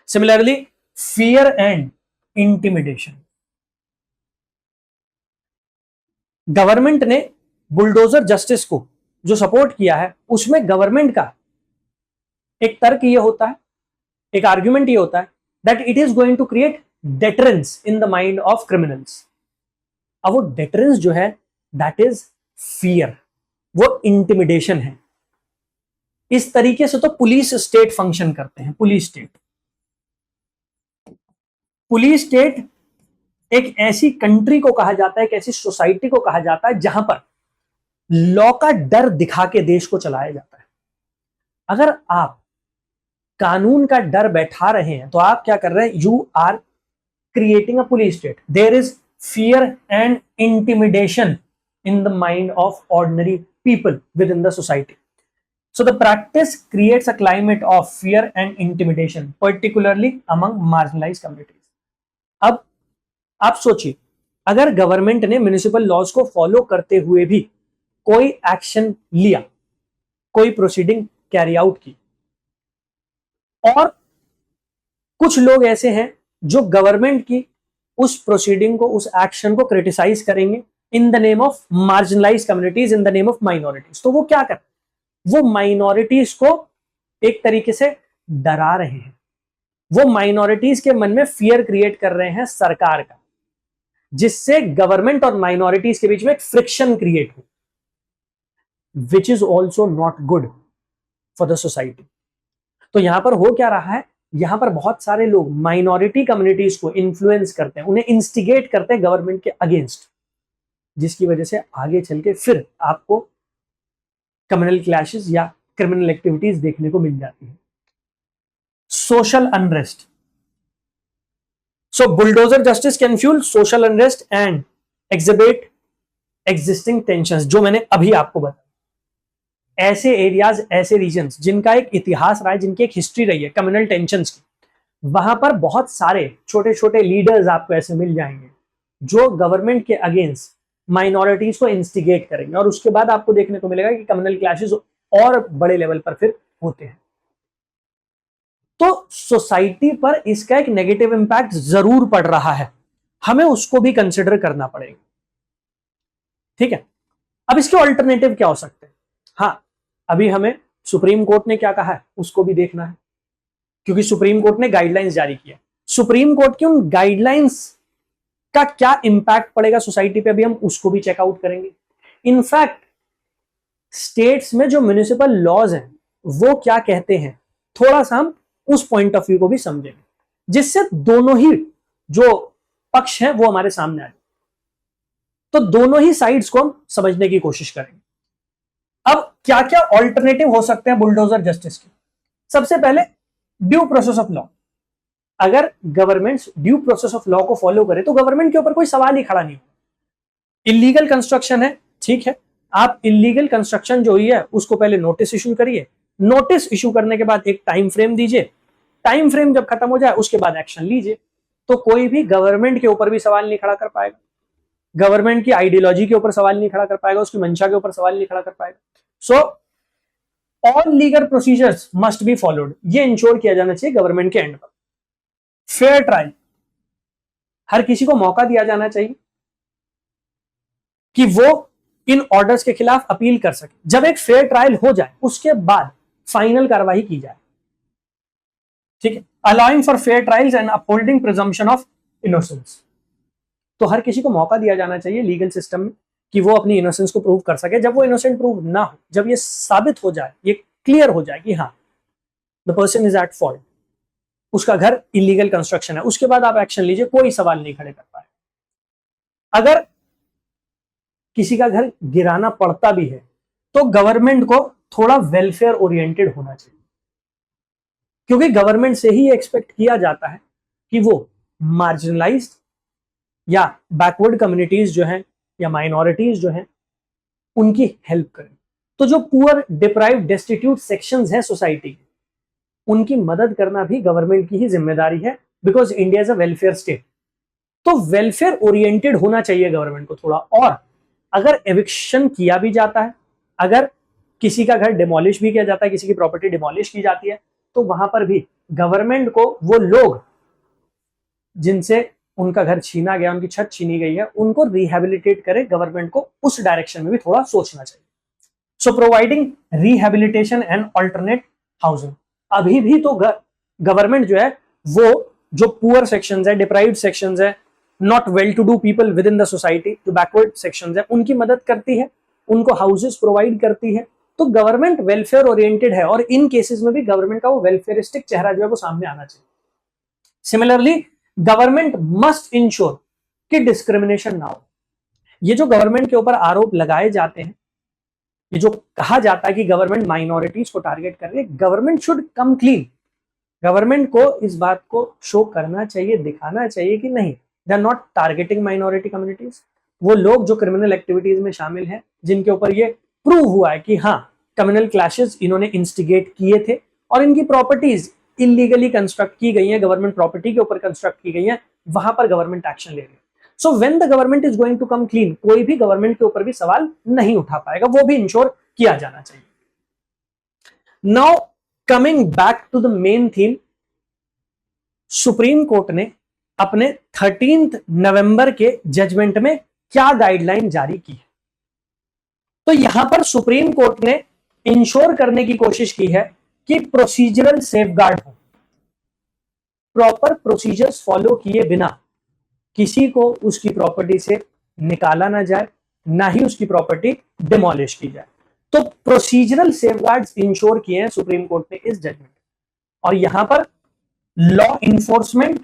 Speaker 2: Similarly fear and intimidation. Government ने बुलडोजर जस्टिस को जो सपोर्ट किया है, उसमें गवर्नमेंट का एक तर्क ये होता है, एक आर्ग्यूमेंट ये होता है that it is going to create deterrence in the mind of criminals. अब वो डेटरेंस जो है दैट इज फियर, वो इंटिमिडेशन है। इस तरीके से तो पुलिस स्टेट फंक्शन करते हैं। पुलिस स्टेट एक ऐसी कंट्री को कहा जाता है, एक ऐसी सोसाइटी को कहा जाता है जहां पर लॉ का डर दिखा के देश को चलाया जाता है। अगर आप कानून का डर बैठा रहे हैं तो आप क्या कर रहे हैं? You are creating a police state. There is fear and intimidation in the mind of ordinary people within the society. So the practice creates a climate of fear and intimidation, particularly among marginalized communities. अब आप सोचिए, अगर government ने municipal laws को follow करते हुए भी कोई एक्शन लिया, कोई प्रोसीडिंग कैरी आउट की, और कुछ लोग ऐसे हैं जो गवर्नमेंट की उस प्रोसीडिंग को, उस एक्शन को क्रिटिसाइज करेंगे in the name of marginalise communities, in the name of minorities, तो वो क्या कर, वो माइनॉरिटीज को एक तरीके से डरा रहे हैं। वो माइनॉरिटीज के मन में फियर क्रिएट कर रहे हैं सरकार का, जिससे गवर्नमेंट और माइनॉरिटीज के बीच में एक फ्रिक्शन क्रिएट हो, which is also not good for the society. तो यहां पर हो क्या रहा है? यहां पर बहुत सारे लोग माइनॉरिटी कम्युनिटीज को इन्फ्लुएंस करते हैं, उन्हें इंस्टिगेट करते हैं गवर्नमेंट के अगेंस्ट, जिसकी वजह से आगे चल के फिर आपको कम्युनल क्लैशेस या क्रिमिनल एक्टिविटीज देखने को मिल जाती है। Social unrest. So bulldozer justice can fuel social unrest and exhibit existing tensions, जो मैंने अभी आपको बताया। ऐसे एरियाज, ऐसे रीजन्स जिनका एक इतिहास रहा है, जिनकी एक हिस्ट्री रही है कम्युनल टेंशंस की, वहां पर बहुत सारे छोटे छोटे लीडर्स आपको ऐसे मिल जाएंगे जो गवर्नमेंट के अगेंस्ट माइनॉरिटीज को इंस्टिगेट करेंगे, और उसके बाद आपको देखने को मिलेगा कि कम्युनल क्लैशेस और बड़े लेवल पर फिर होते हैं। तो सोसाइटी पर इसका एक नेगेटिव इंपैक्ट जरूर पड़ रहा है, हमें उसको भी कंसिडर करना पड़ेगा। ठीक है, अब इसके ऑल्टरनेटिव क्या हो सकते हैं? हाँ, अभी हमें सुप्रीम कोर्ट ने क्या कहा है उसको भी देखना है, क्योंकि सुप्रीम कोर्ट ने गाइडलाइंस जारी किया। सुप्रीम कोर्ट की उन गाइडलाइंस का क्या इंपैक्ट पड़ेगा सोसाइटी पे, अभी हम उसको भी चेकआउट करेंगे। इनफैक्ट स्टेट्स में जो म्युनिसिपल लॉज हैं वो क्या कहते हैं, थोड़ा सा हम उस पॉइंट ऑफ व्यू को भी समझेंगे, जिससे दोनों ही जो पक्ष हैं वो हमारे सामने आए, तो दोनों ही साइड्स को हम समझने की कोशिश करेंगे। अब क्या क्या ऑल्टरनेटिव हो सकते हैं बुलडोजर जस्टिस के? सबसे पहले ड्यू प्रोसेस ऑफ लॉ। अगर government due process of law को फॉलो करे तो गवर्नमेंट के ऊपर कोई सवाल ही खड़ा नहीं होगा। इलीगल कंस्ट्रक्शन है, ठीक है, आप इलीगल कंस्ट्रक्शन जो हुई है उसको पहले नोटिस इशू करिए, नोटिस इशू करने के बाद एक टाइम फ्रेम दीजिए, टाइम फ्रेम जब खत्म हो जाए उसके बाद एक्शन लीजिए, तो कोई भी गवर्नमेंट के ऊपर भी सवाल नहीं खड़ा कर पाएगा, गवर्नमेंट की आइडियोलॉजी के ऊपर सवाल नहीं खड़ा कर पाएगा, उसकी मंशा के ऊपर सवाल नहीं खड़ा कर पाएगा। So all legal procedures must be followed, ये इंश्योर किया जाना चाहिए गवर्नमेंट के एंड पर। फेयर ट्रायल, हर किसी को मौका दिया जाना चाहिए कि वो इन ऑर्डर्स के खिलाफ अपील कर सके। जब एक फेयर ट्रायल हो जाए उसके बाद फाइनल कार्रवाई की जाए, ठीक है। Allowing for fair trials and upholding presumption of innocence, तो हर किसी को मौका दिया जाना चाहिए लीगल सिस्टम में कि वो अपनी इनोसेंस को प्रूव कर सके। जब वो इनोसेंट प्रूव ना हो, जब ये साबित हो जाए, ये क्लियर हो जाए कि हाँ the person is at fault, उसका घर इलीगल कंस्ट्रक्शन है, उसके बाद आप एक्शन लीजिए, कोई सवाल नहीं खड़े कर पाए। अगर किसी का घर गिराना पड़ता भी है तो गवर्नमेंट को थोड़ा वेलफेयर ओरिएंटेड होना चाहिए, क्योंकि गवर्नमेंट से ही एक्सपेक्ट किया जाता है कि वो मार्जिनलाइज्ड या बैकवर्ड कम्युनिटीज जो हैं या माइनॉरिटीज जो हैं उनकी हेल्प करें। तो जो पुअर, डिप्राइव्ड, डेस्टिट्यूट सेक्शंस हैं सोसाइटी के, उनकी मदद करना भी गवर्नमेंट की ही जिम्मेदारी है, because India is a welfare state. तो वेलफेयर ओरिएंटेड होना चाहिए गवर्नमेंट को थोड़ा। और अगर एविक्शन किया भी जाता है, अगर किसी का घर डिमोलिश भी किया जाता है, किसी की प्रॉपर्टी डिमोलिश की जाती है, तो वहां पर भी गवर्नमेंट को वो लोग जिनसे उनका घर छीना गया, उनकी छत छीनी गई है, उनको रिहेबिलिटेट करे, गवर्नमेंट को उस डायरेक्शन में भी थोड़ा सोचना चाहिए। So providing rehabilitation and alternate housing, अभी भी तो गवर्नमेंट जो है वो जो पुअर सेक्शंस है, डिप्राइव्ड सेक्शंस है, not well to do people within the society, जो बैकवर्ड सेक्शंस है, उनकी मदद करती है, उनको हाउसेस प्रोवाइड करती है। तो गवर्नमेंट वेलफेयर ओरिएंटेड है, और इन केसेस में भी गवर्नमेंट का वो वेलफेयरिस्टिक चेहरा जो है वो सामने आना चाहिए। सिमिलरली गवर्नमेंट मस्ट इंश्योर कि डिस्क्रिमिनेशन ना हो। ये जो गवर्नमेंट के ऊपर आरोप लगाए जाते हैं, ये जो कहा जाता है कि गवर्नमेंट माइनॉरिटीज को टारगेट कर रही है, government should come clean. Government को इस बात को शो करना चाहिए, दिखाना चाहिए कि नहीं, they are not targeting minority communities. वो लोग जो क्रिमिनल एक्टिविटीज में शामिल हैं, जिनके ऊपर ये प्रूव हुआ है कि हाँ कम्युनल क्लैशेस इन्होंने इंस्टिगेट किए थे और इनकी प्रॉपर्टीज इलीगली कंस्ट्रक्ट की गई है, गवर्नमेंट प्रॉपर्टी के ऊपर कंस्ट्रक्ट की गई है, वहां पर गवर्नमेंट एक्शन ले रही है। So when the government is going to come clean, कोई भी गवर्नमेंट के ऊपर भी सवाल नहीं उठा पाएगा, वो भी इंश्योर किया जाना चाहिए। Now coming back to the main theme, supreme court ने अपने 13 नवंबर के जजमेंट में क्या गाइडलाइन जारी की है? तो यहां पर सुप्रीम कोर्ट ने इंश्योर करने की कोशिश की है कि प्रोसीजरल सेफगार्ड हो, प्रॉपर प्रोसीजर्स फॉलो किए बिना किसी को उसकी प्रॉपर्टी से निकाला ना जाए, ना ही उसकी प्रॉपर्टी डिमोलिश की जाए। तो प्रोसीजरल सेफगार्ड्स इंश्योर किए हैं सुप्रीम कोर्ट ने इस जजमेंट। और यहां पर law enforcement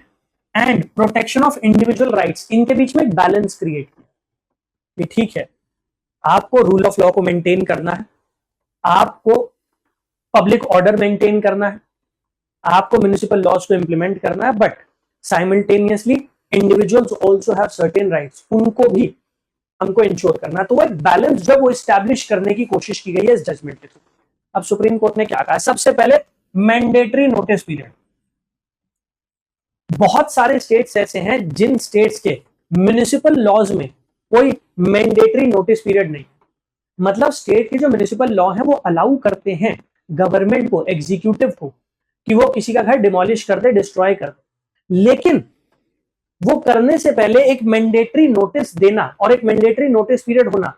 Speaker 2: and protection of individual rights, इनके बीच में एक बैलेंस क्रिएट किया कि ठीक है, आपको रूल ऑफ लॉ को मेंटेन करना है, आपको पब्लिक ऑर्डर मेंटेन करना है, आपको म्युनिसिपल लॉज को इंप्लीमेंट करना है, but simultaneously individuals also have certain rights, उनको भी हमको इंश्योर करना है। तो वो एक बैलेंस जब वो स्टैब्लिश करने की कोशिश की गई है इस जजमेंट के थ्रू। अब सुप्रीम कोर्ट ने क्या कहा, सबसे पहले मैंडेटरी नोटिस पीरियड। बहुत सारे स्टेट्स ऐसे हैं जिन स्टेट्स के म्युनिसिपल लॉज में कोई मैंडेटरी नोटिस पीरियड नहीं, मतलब स्टेट के जो म्युनिसिपल लॉ है वो अलाउ करते हैं गवर्नमेंट को, एग्जीक्यूटिव को, कि वो किसी का घर डिमोलिश कर दे, डिस्ट्रॉय कर दे, लेकिन वो करने से पहले एक मैंडेटरी नोटिस देना और एक मैंडेटरी नोटिस पीरियड होना,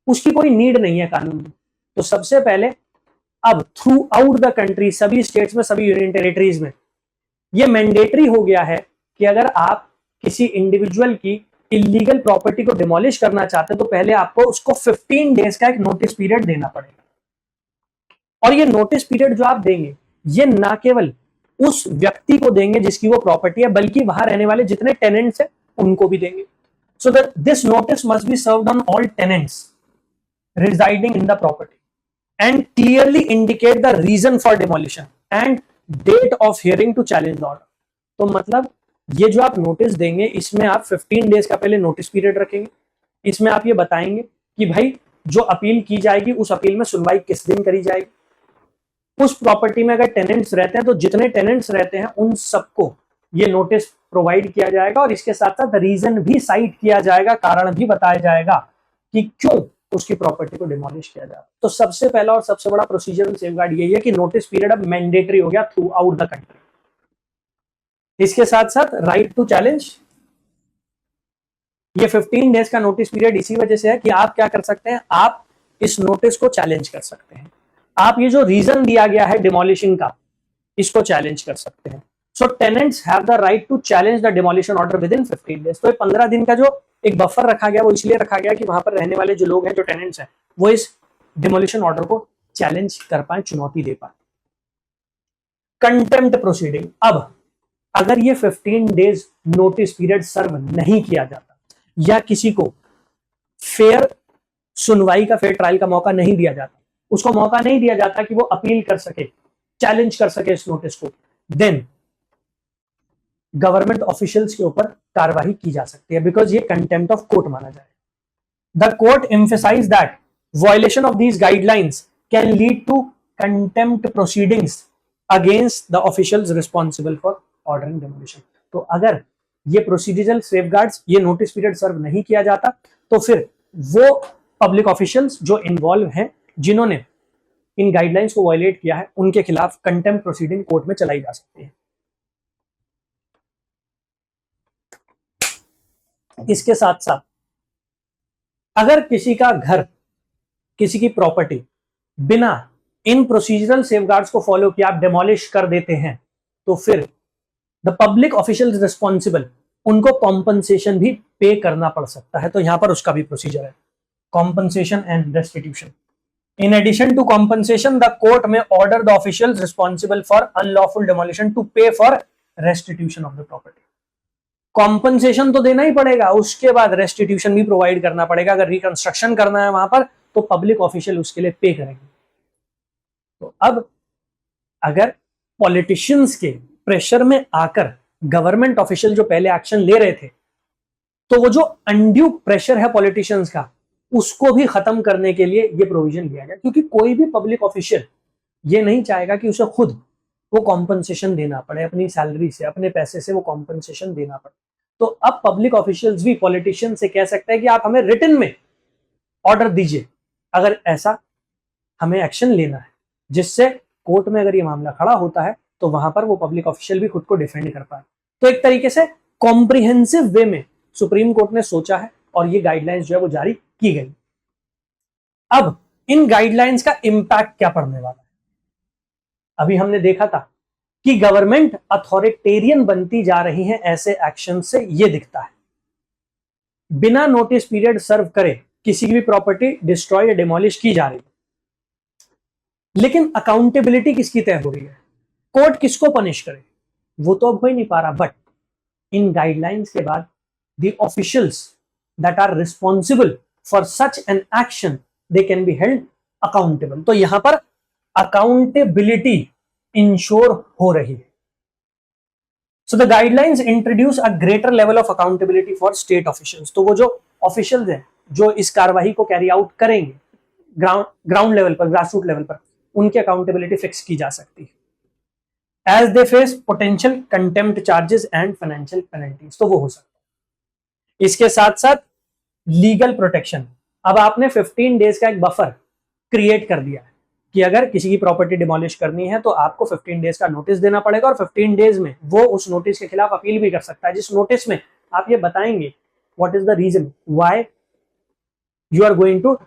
Speaker 2: उसकी कोई नीड नहीं है कानून में। तो सबसे पहले अब थ्रू आउट द कंट्री, सभी स्टेट्स में, सभी यूनियन टेरिटरीज में ये मैंडेटरी हो गया है कि अगर आप किसी इंडिविजुअल की इलीगल प्रॉपर्टी को डिमोलिश करना चाहते हैं तो पहले आपको उसको 15 डेज का एक नोटिस पीरियड देना पड़ेगा। और ये नोटिस पीरियड जो आप देंगे ये ना केवल उस व्यक्ति को देंगे जिसकी वो प्रॉपर्टी है, बल्कि वहां रहने वाले जितने टेनेंट्स हैं उनको भी देंगे। So that this notice must be served on all tenants residing in the property and clearly indicate the reason for demolition and date of hearing to challenge the order। तो मतलब ये जो आप नोटिस देंगे इसमें आप 15 डेज का पहले नोटिस पीरियड रखेंगे, इसमें आप ये बताएंगे कि भाई जो अपील की जाएगी उस अपील में सुनवाई किस दिन करी जाएगी, उस प्रॉपर्टी में अगर टेनेंट्स रहते हैं तो जितने टेनेंट्स रहते हैं उन सबको ये नोटिस प्रोवाइड किया जाएगा, और इसके साथ साथ रीजन भी साइट किया जाएगा, कारण भी बताया जाएगा कि क्यों उसकी प्रॉपर्टी को डिमोलिश किया जाए। तो सबसे पहला और सबसे बड़ा प्रोसीजरल सेफगार्ड यही है कि नोटिस पीरियड अब मैंडेटरी हो गया थ्रू आउट द कंट्री। इसके साथ साथ राइट टू चैलेंज, ये 15 डेज का नोटिस पीरियड इसी वजह से है कि आप क्या कर सकते हैं, आप इस नोटिस को चैलेंज कर सकते हैं, आप ये जो रीजन दिया गया है डिमोलिशिंग का इसको चैलेंज कर सकते हैं। So tenants have the right to challenge the demolition order within 15 days. तो 15 दिन का जो एक बफर रखा गया वो इसलिए रखा गया कि वहां पर रहने वाले जो लोग हैं, जो टेनेंट्स हैं, वो इस डिमोलिशन ऑर्डर को चैलेंज कर पाए, चुनौती दे पाए। कंटेम्प्ट प्रोसीडिंग, अब अगर ये 15 डेज नोटिस पीरियड सर्व नहीं किया जाता या किसी को फेयर सुनवाई का, फेयर ट्रायल का मौका नहीं दिया जाता, उसको मौका नहीं दिया जाता कि वो अपील कर सके, चैलेंज कर सके इस नोटिस को, देन गवर्नमेंट ऑफिशियल्स के ऊपर कार्रवाई की जा सकती है, बिकॉज ये कंटेम्प्ट ऑफ कोर्ट माना जाए। The court emphasise that violation of these guidelines can lead to contempt proceedings against the officials responsible for ordering demolition. तो अगर ये प्रोसीजरल सेफगार्ड्स, ये नोटिस पीरियड सर्व नहीं किया जाता तो फिर वो पब्लिक ऑफिशियल्स जो इन्वॉल्व हैं, जिन्होंने इन गाइडलाइंस को वायलेट किया है, उनके खिलाफ कंटेम्प्ट प्रोसीडिंग कोर्ट में चलाई जा सकती है। इसके साथ साथ अगर किसी का घर, किसी की प्रॉपर्टी बिना इन प्रोसीजरल सेफगार्ड्स को फॉलो किया आप डिमोलिश कर देते हैं तो फिर द पब्लिक ऑफिशियल्स रिस्पॉन्सिबल, उनको कॉम्पनसेशन भी पे करना पड़ सकता है। तो यहां पर उसका भी प्रोसीजर है, compensation and restitution. In addition to compensation the court may order the officials responsible for unlawful demolition to pay for restitution of the property. Compensation तो देना ही पड़ेगा, उसके बाद रेस्टिट्यूशन भी प्रोवाइड करना पड़ेगा। अगर रिकंस्ट्रक्शन करना है वहां पर तो पब्लिक ऑफिशियल उसके लिए पे करेंगे। तो अब अगर पॉलिटिशियंस के प्रेशर में आकर गवर्नमेंट ऑफिशियल जो पहले एक्शन ले रहे थे, तो वो जो अनड्यू प्रेशर है पॉलिटिशियंस का, उसको भी खत्म करने के लिए ये प्रोविजन लिया गया, क्योंकि कोई भी पब्लिक ऑफिशियल ये नहीं चाहेगा कि उसे खुद वो कॉम्पनसेशन देना पड़े, अपनी सैलरी से, अपने पैसे से वो कॉम्पनसेशन देना पड़े। तो अब पब्लिक ऑफिशियल्स भी पॉलिटिशियन से कह सकते हैं कि आप हमें रिटन में ऑर्डर दीजिए, अगर ऐसा हमें एक्शन लेना है, जिससे कोर्ट में अगर ये मामला खड़ा होता है तो वहां पर वो पब्लिक ऑफिशियल भी खुद को डिफेंड कर पाए। तो एक तरीके से कॉम्प्रिहेंसिव वे में सुप्रीम कोर्ट ने सोचा है और ये गाइडलाइंस जो है वो जारी की गई। अब इन गाइडलाइंस का इंपैक्ट क्या पड़ने वाला है? अभी हमने देखा था कि गवर्नमेंट अथॉरिटेरियन बनती जा रही है ऐसे एक्शन से, ये दिखता है। बिना नोटिस पीरियड सर्व करे किसी की भी प्रॉपर्टी डिस्ट्रॉय या डिमोलिश की जा रही है, लेकिन अकाउंटेबिलिटी किसकी तय हो रही है? कोर्ट किसको पनिश करे? वो तो अब हो ही नहीं पा रहा। बट इन गाइडलाइंस के बाद the officials that are responsible for such an action they can be held accountable. तो यहां पर अकाउंटेबिलिटी इंश्योर हो रही है। So the guidelines introduce a greater level of accountability for state officials. तो वो जो ऑफिशियल्स हैं जो इस कार्रवाई को कैरी आउट करेंगे ग्राउंड लेवल पर, ग्रासरूट लेवल पर, उनकी अकाउंटेबिलिटी फिक्स की जा सकती है as they face potential contempt charges and financial penalties. तो वो हो सकता है। इसके साथ साथ लीगल प्रोटेक्शन, अब आपने 15 डेज का एक बफर क्रिएट कर दिया है कि अगर किसी की प्रॉपर्टी डिमोलिश करनी है तो आपको 15 डेज का नोटिस देना पड़ेगा, और 15 डेज में वो उस नोटिस के खिलाफ अपील भी कर सकता है, जिस नोटिस में आप ये बताएंगे what is the reason why you are going to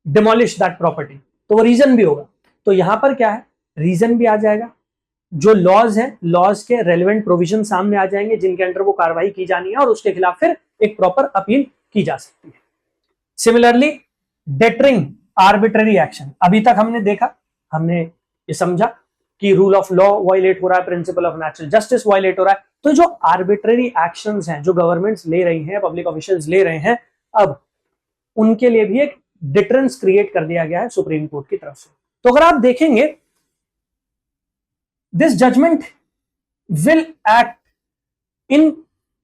Speaker 2: demolish that property, तो वो रीजन भी होगा। तो यहां पर क्या है, रीजन भी आ जाएगा, जो लॉज है लॉज के रेलेवेंट प्रोविजन सामने आ जाएंगे जिनके अंडर वो कार्रवाई की जानी है, और उसके खिलाफ फिर एक प्रॉपर अपील की जा सकती है। सिमिलरली डेटरिंग आर्बिट्ररी एक्शन, अभी तक हमने देखा, हमने ये समझा कि रूल ऑफ लॉ वायलेट हो रहा है, principle of natural justice violate हो रहा है। तो जो आर्बिट्ररी एक्शंस हैं जो गवर्नमेंट्स ले रही हैं, पब्लिक ऑफिशियल्स ले रहे हैं, अब उनके लिए भी एक डिटरेंस क्रिएट कर दिया गया है सुप्रीम कोर्ट की तरफ से। तो अगर आप देखेंगे this judgment will act in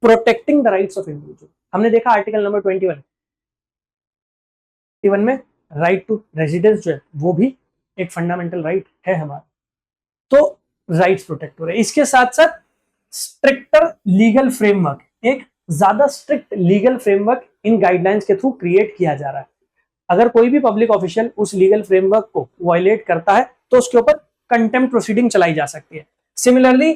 Speaker 2: protecting the rights of individual. हमने देखा आर्टिकल नंबर 21 में राइट टू रेजिडेंस जो है वो भी एक फंडामेंटल राइट है हमारा, तो राइट्स प्रोटेक्ट हो रहे हैं। इसके साथ साथ स्ट्रिक्टर लीगल फ्रेमवर्क, एक ज्यादा strict legal framework in guidelines के थ्रू क्रिएट किया जा रहा है। अगर कोई भी पब्लिक ऑफिशियल उस लीगल फ्रेमवर्क को वायलेट करता है तो उसके ऊपर कंटेम्प्ट प्रोसीडिंग चलाई जा सकती है। सिमिलरली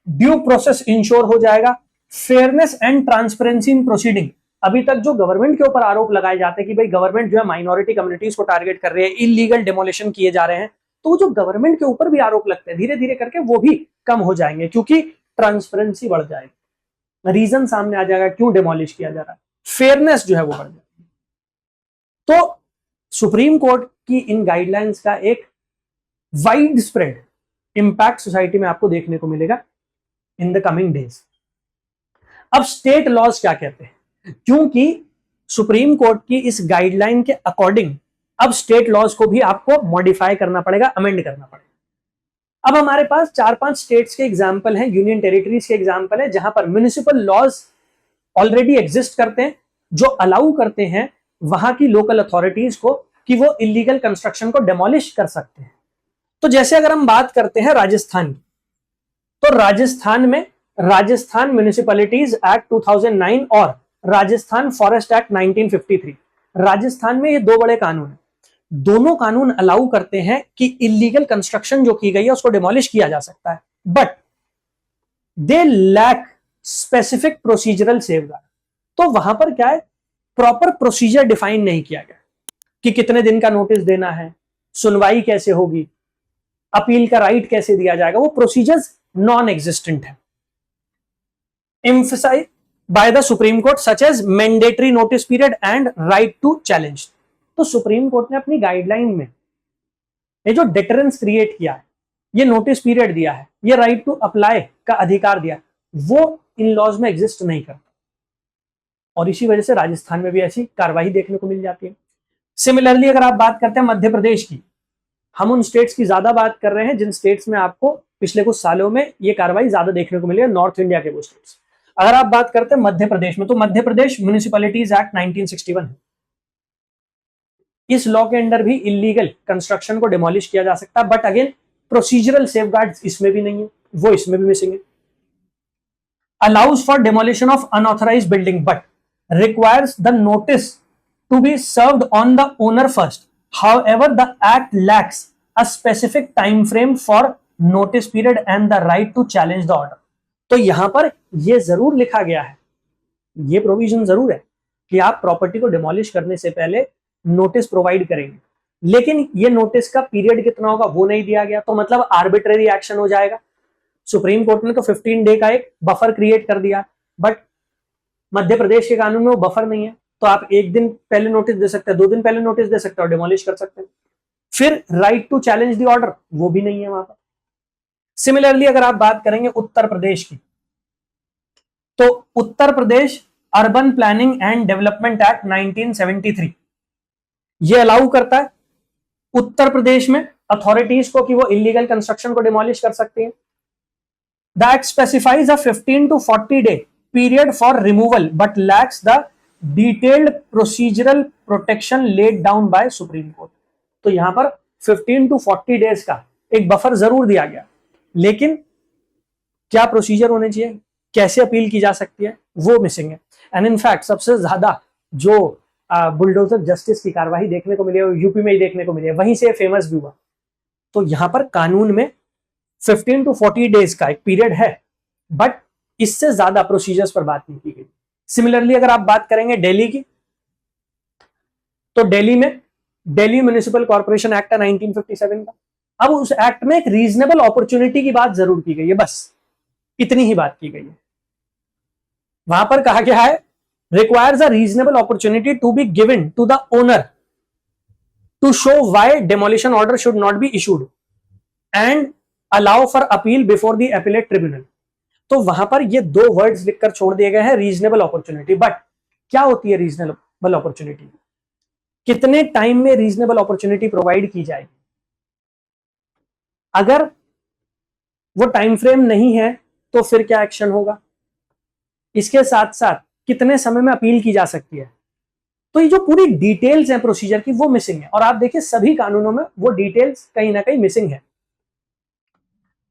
Speaker 2: ड्यू प्रोसेस इंश्योर हो जाएगा, fairness and transparency in proceeding. अभी तक जो गवर्नमेंट के ऊपर आरोप लगाए जाते हैं कि भाई गवर्नमेंट जो है माइनॉरिटी कम्युनिटीज को टारगेट कर रही है, इलीगल डेमोलिशन किए जा रहे हैं, तो जो गवर्नमेंट के ऊपर भी आरोप लगते हैं धीरे धीरे करके वो भी कम हो जाएंगे, क्योंकि ट्रांसपेरेंसी बढ़ जाएगी, रीजन सामने आ जाएगा क्यों डेमोलिश किया जा रहा है, फेयरनेस जो है वो बढ़ जाएगी। तो सुप्रीम कोर्ट की इन गाइडलाइंस का एक वाइड स्प्रेड इंपैक्ट सोसाइटी में आपको देखने को मिलेगा इन द कमिंग डेज। अब स्टेट लॉज क्या कहते हैं, क्योंकि सुप्रीम कोर्ट की इस गाइडलाइन के अकॉर्डिंग अब स्टेट लॉज को भी आपको मॉडिफाई करना पड़ेगा, अमेंड करना पड़ेगा। अब हमारे पास 4-5 स्टेट्स के एग्जांपल हैं, यूनियन टेरिटरीज के एग्जांपल है, जहां पर म्युनिसिपल लॉज ऑलरेडी एग्जिस्ट करते हैं जो अलाउ करते हैं वहां की लोकल अथॉरिटीज को कि वो इलीगल कंस्ट्रक्शन को डेमोलिश कर सकते हैं। तो जैसे अगर हम बात करते हैं राजस्थान की, तो राजस्थान में राजस्थान म्युनिसिपैलिटीज एक्ट 2009 और राजस्थान फॉरेस्ट एक्ट 1953, राजस्थान में ये दो बड़े कानून हैं। दोनों कानून अलाउ करते हैं कि इलीगल कंस्ट्रक्शन जो की गई है उसको डिमोलिश किया जा सकता है, but they lack specific procedural safeguard. तो वहां पर क्या है, प्रॉपर प्रोसीजर डिफाइन नहीं किया गया कि कितने दिन का नोटिस देना है, सुनवाई कैसे होगी, अपील का राइट कैसे दिया जाएगा, वो प्रोसीजर्स नॉन एग्जिस्टेंट है। Emphasise by the supreme court such as mandatory notice period and right to challenge. तो सुप्रीम कोर्ट ने अपनी गाइडलाइन में ये जो डिटरेंस क्रिएट किया है, ये नोटिस पीरियड दिया है, ये राइट टू अप्लाई का अधिकार दिया, वो इन लॉज में एग्जिस्ट नहीं करता, और इसी वजह से राजस्थान में भी ऐसी कार्रवाई देखने को मिल जाती है। सिमिलरली अगर आप बात करते हैं मध्य प्रदेश की, हम उन स्टेट्स की ज्यादा बात कर रहे हैं जिन स्टेट्स में आपको पिछले कुछ सालों में ये कार्रवाई ज्यादा देखने को मिली है, नॉर्थ इंडिया के वो स्टेट्स। अगर आप बात करते हैं मध्य प्रदेश में, तो मध्य प्रदेश म्युनिसिपैलिटीज एक्ट 1961 है। इस लॉ के अंडर भी इलीगल कंस्ट्रक्शन को डिमोलिश किया जा सकता है, बट अगेन प्रोसीजरल सेफगार्ड्स इसमें भी नहीं है, वो इसमें भी मिसिंग है। Allows for demolition of unauthorised building but requires the notice to be served on the owner first, however the act lacks a specific time frame for notice period and the right to challenge the order। तो यहां पर यह जरूर लिखा गया है, यह provision जरूर है कि आप प्रॉपर्टी को डिमोलिश करने से पहले नोटिस प्रोवाइड करेंगे, लेकिन ये नोटिस का पीरियड कितना होगा वो नहीं दिया गया, तो मतलब आर्बिट्रेरी एक्शन हो जाएगा। सुप्रीम कोर्ट ने तो 15 डे का एक बफर क्रिएट कर दिया, बट मध्य प्रदेश के कानून में वो बफर नहीं है, तो आप एक दिन पहले नोटिस दे सकते हैं, 2 दिन पहले नोटिस दे सकते हैं और डिमोलिश कर सकते हैं। फिर right to challenge the order वो भी नहीं है वहां पर। सिमिलरली अगर आप बात करेंगे उत्तर प्रदेश की, तो Uttar Pradesh urban planning and development act 1973 ये अलाउ करता है उत्तर प्रदेश में अथॉरिटीज को कि वो इलीगल कंस्ट्रक्शन को डिमोलिश कर सकते हैं। The act specifies a 15 to 40 day period for removal but lacks the detailed procedural protection laid down by Supreme Court. तो यहां पर 15 to 40 डेज का एक बफर जरूर दिया गया, लेकिन क्या प्रोसीजर होने चाहिए, कैसे अपील की जा सकती है, वो मिसिंग है. एंड इनफैक्ट सबसे ज्यादा जो बुलडोजर जस्टिस की कार्रवाई देखने को मिली है यूपी में ही देखने को मिली है, वहीं से फेमस भी हुआ. तो यहां पर कानून में 15 to 40 डेज का एक पीरियड है, बट इससे ज्यादा प्रोसीजर्स पर बात नहीं की गई. सिमिलरली अगर आप बात करेंगे दिल्ली की, तो दिल्ली में दिल्ली म्युनिसिपल कॉर्पोरेशन एक्ट है 1957 का. अब उस एक्ट में एक रीजनेबल अपॉर्चुनिटी की बात जरूर की गई है, बस इतनी ही बात की गई है. वहां पर कहा गया है requires a reasonable opportunity to be given to the owner to show why demolition order should not be issued and allow for appeal before the appellate tribunal. तो वहां पर ये दो वर्ड्स लिखकर छोड़ दिए गए हैं, रीजनेबल अपॉर्चुनिटी. बट क्या होती है रीजनेबल अपॉर्चुनिटी, कितने टाइम में रीजनेबल अपॉर्चुनिटी प्रोवाइड की जाएगी. अगर वो टाइम फ्रेम नहीं है तो फिर क्या एक्शन होगा, इसके साथ साथ कितने समय में अपील की जा सकती है. तो ये जो पूरी डिटेल्स हैं प्रोसीजर की, वो मिसिंग है. और आप देखिए सभी कानूनों में वो डिटेल्स कहीं ना कहीं मिसिंग है.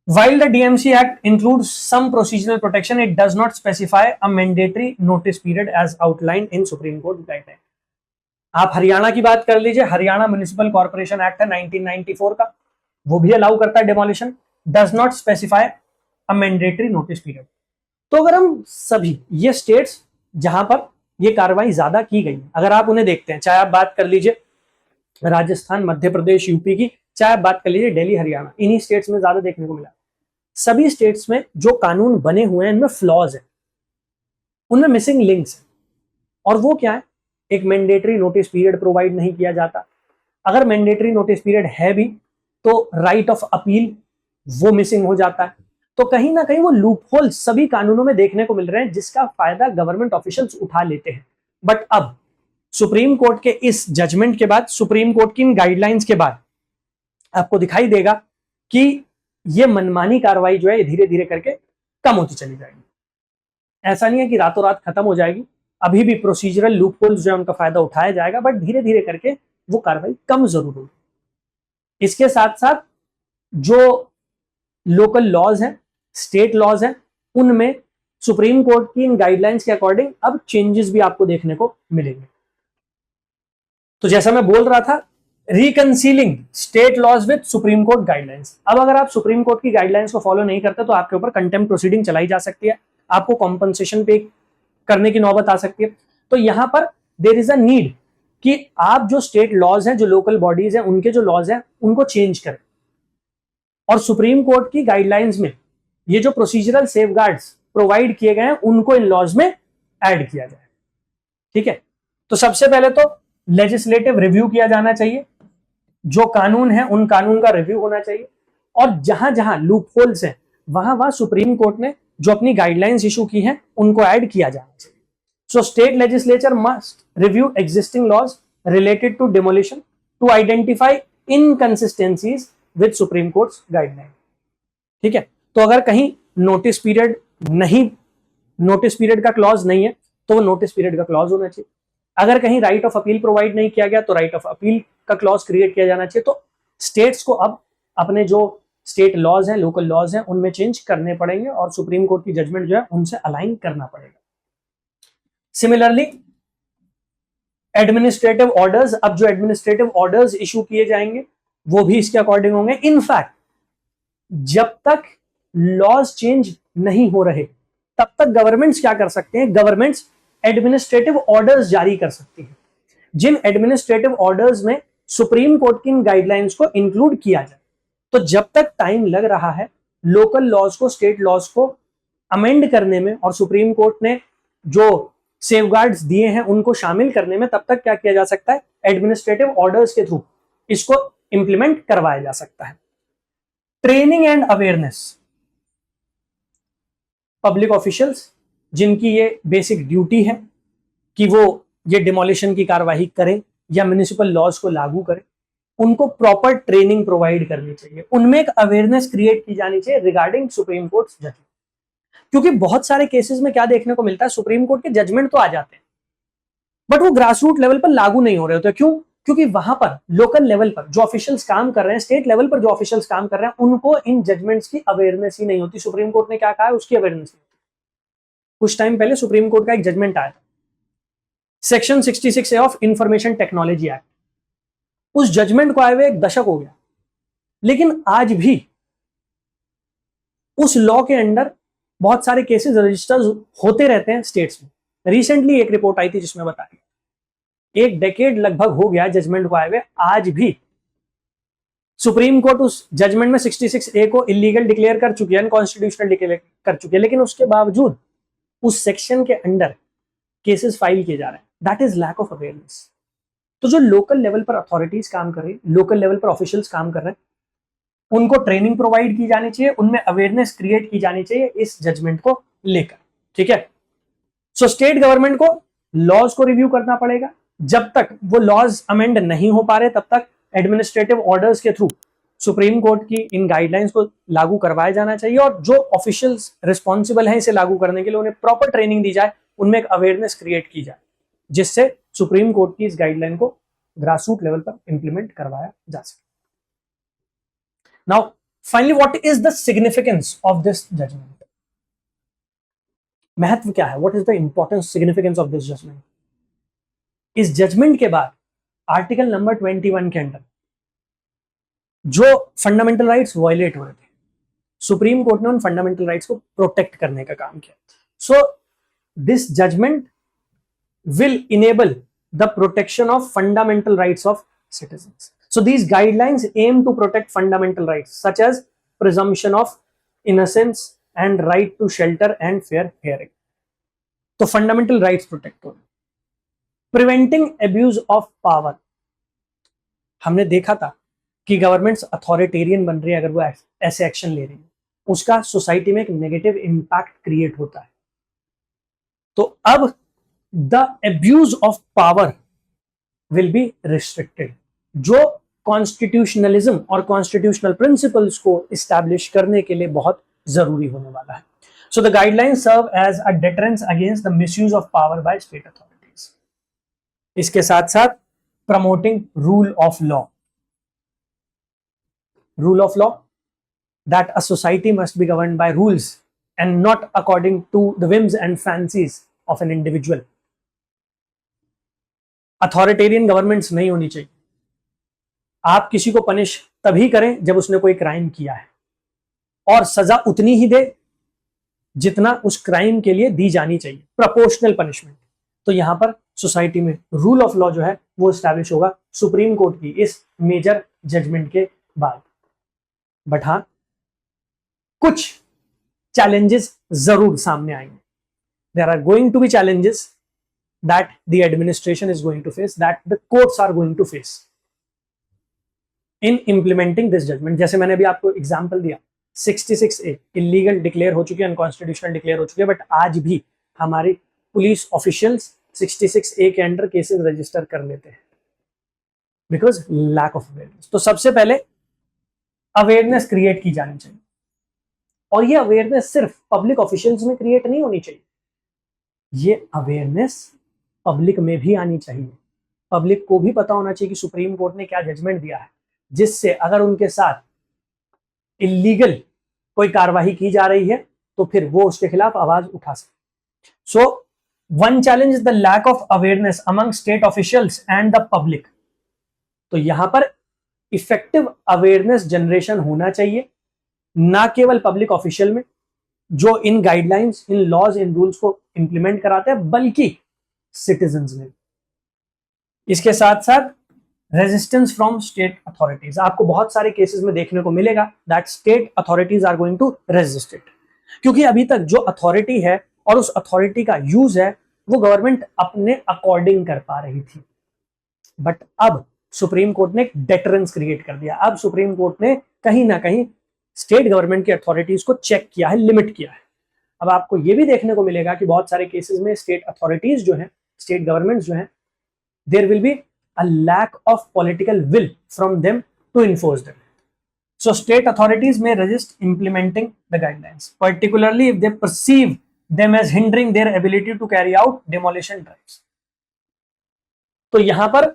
Speaker 2: While the DMC Act includes some procedural protection, it does not specify a mandatory notice period as outlined in Supreme Court guideline. आप हरियाणा की बात कर लीजिए, हरियाणा म्युनिसिपल कॉर्पोरेशन एक्ट है 1994 का, वो भी अलाउ करता है demolition, does not specify a mandatory notice period. तो अगर हम सभी ये स्टेट्स जहां पर ये कार्रवाई ज्यादा की गई, अगर आप उन्हें देखते हैं, चाहे आप बात कर लीजिए राजस्थान, मध्य प्रदेश, यूपी की, चाहे आप बात कर लीजिए दिल्ली, हरियाणा, इन्हीं स्टेट्स में ज्यादा देखने को मिला. सभी स्टेट्स में जो कानून बने हुए हैं इनमें फ्लॉज है, उनमें मिसिंग लिंक्स है. और वो क्या है, एक मैंडेटरी नोटिस पीरियड प्रोवाइड नहीं किया जाता. अगर मैंडेटरी नोटिस पीरियड है भी तो राइट ऑफ अपील वो मिसिंग हो जाता है. तो कहीं ना कहीं वो लूपहोल सभी कानूनों में देखने को मिल रहे हैं, जिसका फायदा गवर्नमेंट ऑफिशियल्स उठा लेते हैं. बट अब सुप्रीम कोर्ट के इस जजमेंट के बाद, सुप्रीम कोर्ट की इन गाइडलाइंस के बाद आपको दिखाई देगा कि ये मनमानी कार्रवाई जो है धीरे धीरे करके कम होती चली जाएगी. ऐसा नहीं है कि रातों रात खत्म हो जाएगी, अभी भी प्रोसीजरल लूपहोल्स जो है उनका फायदा उठाया जाएगा, बट धीरे धीरे करके वो कार्रवाई कम जरूर होगी. इसके साथ साथ जो लोकल लॉज हैं, स्टेट लॉज हैं, उनमें सुप्रीम कोर्ट की इन गाइडलाइंस के अकॉर्डिंग अब चेंजेस भी आपको देखने को मिलेंगे. तो जैसा मैं बोल रहा था, reconciling state laws with supreme court guidelines. अब अगर आप सुप्रीम कोर्ट की गाइडलाइंस को फॉलो नहीं करते तो आपके ऊपर कंटेम्प्ट प्रोसीडिंग चलाई जा सकती है, आपको कॉम्पनसेशन पे करने की नौबत आ सकती है. तो यहां पर देयर इज अ नीड कि आप जो स्टेट लॉज हैं, जो लोकल बॉडीज हैं, उनके जो लॉज हैं उनको चेंज करें, और सुप्रीम कोर्ट की गाइडलाइंस में ये जो प्रोसीजरल सेफगार्ड्स प्रोवाइड किए गए हैं उनको इन लॉज में ऐड किया जाए. ठीक है, तो सबसे पहले तो लेजिस्लेटिव रिव्यू किया जाना चाहिए, जो कानून है उन कानून का रिव्यू होना चाहिए, और जहां जहां लूपहोल्स हैं वहां वहां सुप्रीम कोर्ट ने जो अपनी गाइडलाइंस इशू की हैं उनको ऐड किया जाना चाहिए. So state legislature must review existing laws related to demolition to identify inconsistencies with supreme court's guideline. ठीक है, तो अगर कहीं नोटिस पीरियड का क्लॉज नहीं है तो वो नोटिस पीरियड का क्लॉज होना चाहिए. अगर कहीं राइट ऑफ अपील प्रोवाइड नहीं किया गया तो राइट ऑफ अपील का क्लॉज क्रिएट किया जाना चाहिए. तो स्टेट्स को अब अपने जो स्टेट लॉज हैं, लोकल लॉज हैं, उनमें चेंज करने पड़ेंगे और सुप्रीम कोर्ट की जजमेंट जो है उनसे अलाइन करना पड़ेगा. सिमिलरली एडमिनिस्ट्रेटिव ऑर्डर्स, अब जो एडमिनिस्ट्रेटिव ऑर्डर्स इशू किए जाएंगे वो भी इसके अकॉर्डिंग होंगे. इनफैक्ट जब तक लॉज चेंज नहीं हो रहे तब तक गवर्नमेंट्स क्या कर सकते हैं, गवर्नमेंट्स एडमिनिस्ट्रेटिव ऑर्डर्स जारी कर सकती हैं, जिन एडमिनिस्ट्रेटिव ऑर्डर्स में सुप्रीम कोर्ट की गाइडलाइंस को इंक्लूड किया जाए. तो जब तक टाइम लग रहा है लोकल लॉज को, स्टेट लॉज को अमेंड करने में और सुप्रीम कोर्ट ने जो सेफगार्ड्स दिए हैं उनको शामिल करने में, तब तक क्या किया जा सकता है, एडमिनिस्ट्रेटिव ऑर्डर्स के थ्रू इसको इंप्लीमेंट करवाया जा सकता है. Training and awareness, public officials जिनकी ये बेसिक ड्यूटी है कि वो ये डिमोलिशन की कार्रवाई करें या म्युनिसिपल लॉज को लागू करें, उनको प्रॉपर ट्रेनिंग प्रोवाइड करनी चाहिए. उनमें एक अवेयरनेस क्रिएट की जानी चाहिए रिगार्डिंग सुप्रीम कोर्ट जजमेंट. क्योंकि बहुत सारे केसेस में क्या देखने को मिलता है, सुप्रीम कोर्ट के जजमेंट तो आ जाते हैं बट वो ग्रास रूट लेवल पर लागू नहीं हो रहे होते। क्यों? क्योंकि वहां पर लोकल लेवल पर जो ऑफिशियल्स काम कर रहे हैं, स्टेट लेवल पर जो ऑफिशियल्स काम कर रहे हैं, उनको इन जजमेंट्स की अवेयरनेस ही नहीं होती। सुप्रीम कोर्ट ने क्या कहा है, उसकी अवेयरनेस नहीं होती। कुछ टाइम पहले सुप्रीम कोर्ट का एक जजमेंट आया था, section 66A of information technology act. उस जजमेंट को आए हुए एक दशक हो गया, लेकिन आज भी उस लॉ के अंडर बहुत सारे केसेस रजिस्टर होते रहते हैं स्टेट्स में। रिसेंटली एक रिपोर्ट आई थी जिसमें बताया एक डेकेड लगभग हो गया जजमेंट को आए हुए, आज भी सुप्रीम कोर्ट उस जजमेंट में 66A को इलीगल डिक्लेयर कर चुकी है, अनकॉन्स्टिट्यूशनल डिक्लेयर कर चुकी है, लेकिन उसके बावजूद उस सेक्शन के अंडर केसेस फाइल किए जा रहे हैं। That is lack of awareness. तो जो लोकल लेवल पर अथॉरिटीज काम कर रही है, लोकल लेवल पर ऑफिशियल्स काम कर रहे हैं, उनको ट्रेनिंग प्रोवाइड की जानी चाहिए, उनमें अवेयरनेस क्रिएट की जानी चाहिए इस जजमेंट को लेकर। ठीक है, सो स्टेट गवर्नमेंट को लॉज को रिव्यू करना पड़ेगा। जब तक वो लॉज अमेंड नहीं हो पा रहे तब तक एडमिनिस्ट्रेटिव ऑर्डर्स के थ्रू सुप्रीम कोर्ट की इन गाइडलाइंस को लागू करवाया जाना चाहिए, और जो ऑफिशियल्स रिस्पॉन्सिबल हैं इसे लागू करने के लिए उन्हें प्रॉपर ट्रेनिंग दी जाए, उनमें एक अवेयरनेस क्रिएट की जाए, जिससे सुप्रीम कोर्ट की इस गाइडलाइन को ग्रासरूट लेवल पर इंप्लीमेंट करवाया जा सके। Now finally what is the significance of this judgment? महत्व क्या है? What is the importance, significance of this judgment? इस जजमेंट के बाद आर्टिकल नंबर 21 के अंडर जो फंडामेंटल राइट्स वायलेट हो रहे थे, सुप्रीम कोर्ट ने उन फंडामेंटल राइट्स को प्रोटेक्ट करने का काम किया। So this judgment will enable the protection of fundamental rights of citizens. So these guidelines aim to protect fundamental rights such as presumption of innocence and right to shelter and fair hearing. तो fundamental rights protect हो। Preventing abuse of power, हमने देखा था कि governments authoritarian बन रही है, अगर वो ऐसे एक्शन ले रही है उसका सोसाइटी में एक नेगेटिव इंपैक्ट क्रिएट होता है। तो अब the abuse of power will be restricted, जो कॉन्स्टिट्यूशनलिज्म और कॉन्स्टिट्यूशनल प्रिंसिपल्स को इस्टेब्लिश करने के लिए बहुत जरूरी होने वाला है। So the guidelines serve as a deterrence against the misuse of power by state authorities. इसके साथ साथ promoting rule of law, rule of law, that a society must be governed by rules and not according to the whims and fancies of an individual. Authoritarian governments नहीं होनी चाहिए। आप किसी को punish तभी करें जब उसने कोई क्राइम किया है, और सजा उतनी ही दे जितना उस क्राइम के लिए दी जानी चाहिए, प्रोपोर्शनल पनिशमेंट। तो यहां पर सोसाइटी में रूल ऑफ लॉ जो है वो एस्टैब्लिश होगा सुप्रीम कोर्ट की इस मेजर जजमेंट के बाद। बट हाँ, कुछ चैलेंजेस जरूर सामने आएंगे। There are going to be challenges that the administration is going to face, that the courts are going to face in implementing this judgment. जैसे मैंने अभी आपको एग्जांपल दिया, 66A इलीगल डिक्लेयर हो चुकी है, अनकॉन्स्टिट्यूशनल डिक्लेयर हो चुकी है, बट आज भी हमारे पुलिस ऑफिशियल्स 66A के अंडर केसेस रजिस्टर कर लेते हैं बिकॉज लैक ऑफ अवेयरनेस। तो सबसे पहले अवेयरनेस क्रिएट की जानी चाहिए, और ये अवेयरनेस सिर्फ पब्लिक ऑफिशियल्स में क्रिएट नहीं होनी चाहिए, ये अवेयरनेस पब्लिक में भी आनी चाहिए। पब्लिक को भी पता होना चाहिए कि सुप्रीम कोर्ट ने क्या जजमेंट दिया है, जिससे अगर उनके साथ इलीगल कोई कार्रवाई की जा रही है तो फिर वो उसके खिलाफ आवाज उठा सके। So one challenge is the lack of awareness among state officials and the public. तो यहां पर इफेक्टिव अवेयरनेस जनरेशन होना चाहिए, ना केवल पब्लिक ऑफिशियल में जो इन गाइडलाइंस, इन लॉज, इन रूल्स को इंप्लीमेंट कराते हैं, बल्कि सिटीजन्स में। इसके साथ साथ रेजिस्टेंस फ्रॉम स्टेट अथॉरिटीज, आपको बहुत सारे केसेस में देखने को मिलेगा that state authorities are going to resist it, क्योंकि अभी तक जो अथॉरिटी है और उस अथॉरिटी का यूज है वो गवर्नमेंट अपने अकॉर्डिंग कर पा रही थी, बट अब सुप्रीम कोर्ट ने एक डेटरेंस क्रिएट कर दिया। अब सुप्रीम कोर्ट ने कहीं ना कहीं स्टेट गवर्नमेंट की अथॉरिटीज को चेक किया है, लिमिट किया है। अब आपको ये भी देखने को मिलेगा कि बहुत सारे केसेस में स्टेट अथॉरिटीज जो है, स्टेट गवर्नमेंट्स जो है, there will be a lack of political will from them to enforce them. So state authorities may resist implementing the guidelines, particularly if they perceive them as hindering their ability to carry out demolition drives. तो यहां पर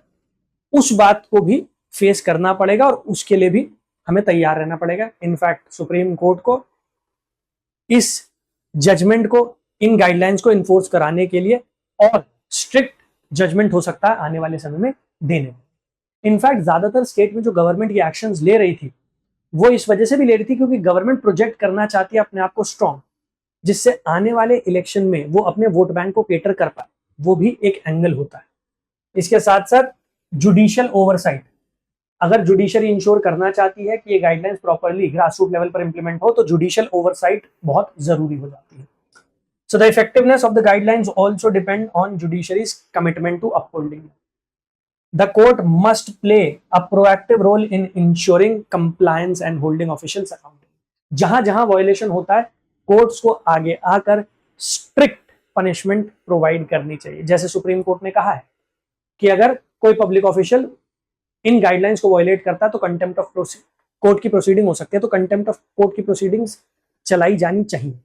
Speaker 2: उस बात को भी face करना पड़ेगा और उसके लिए भी हमें तैयार रहना पड़ेगा. इनफैक्ट सुप्रीम कोर्ट को इस जजमेंट को, इन गाइडलाइंस को इन्फोर्स कराने के लिए और स्ट्रिक्ट जजमेंट हो सकता है आने वाले समय में देने. इनफैक्ट ज्यादातर स्टेट में जो गवर्नमेंट ये एक्शंस ले रही थी वो इस वजह से भी ले रही थी क्योंकि गवर्नमेंट प्रोजेक्ट करना चाहती है अपने आप को स्ट्रांग, जिससे आने वाले इलेक्शन में वो अपने वोट बैंक को केटर कर पाए. वो भी एक एंगल होता है. इसके साथ साथ जुडिशियल ओवरसाइट, अगर जुडिशरी इंश्योर करना चाहती है कि ये गाइडलाइंस प्रॉपर्ली ग्रासरूट लेवल पर इंप्लीमेंट हो तो जुडिशियल ओवरसाइट बहुत जरूरी हो जाती है. So the effectiveness of the guidelines also depend on judiciary's commitment to upholding. The court must play a proactive role in ensuring compliance and holding officials accountable. जहां जहां वायलेशन होता है कोर्ट्स को आगे आकर स्ट्रिक्ट पनिशमेंट प्रोवाइड करनी चाहिए. जैसे सुप्रीम कोर्ट ने कहा है कि अगर कोई पब्लिक ऑफिशियल इन गाइडलाइंस को वायलेट करता है तो कंटेम्प्ट ऑफ कोर्ट की प्रोसीडिंग हो सकती है. तो कंटेम्प्ट ऑफ कोर्ट की प्रोसीडिंग्स चलाई जानी चाहिए,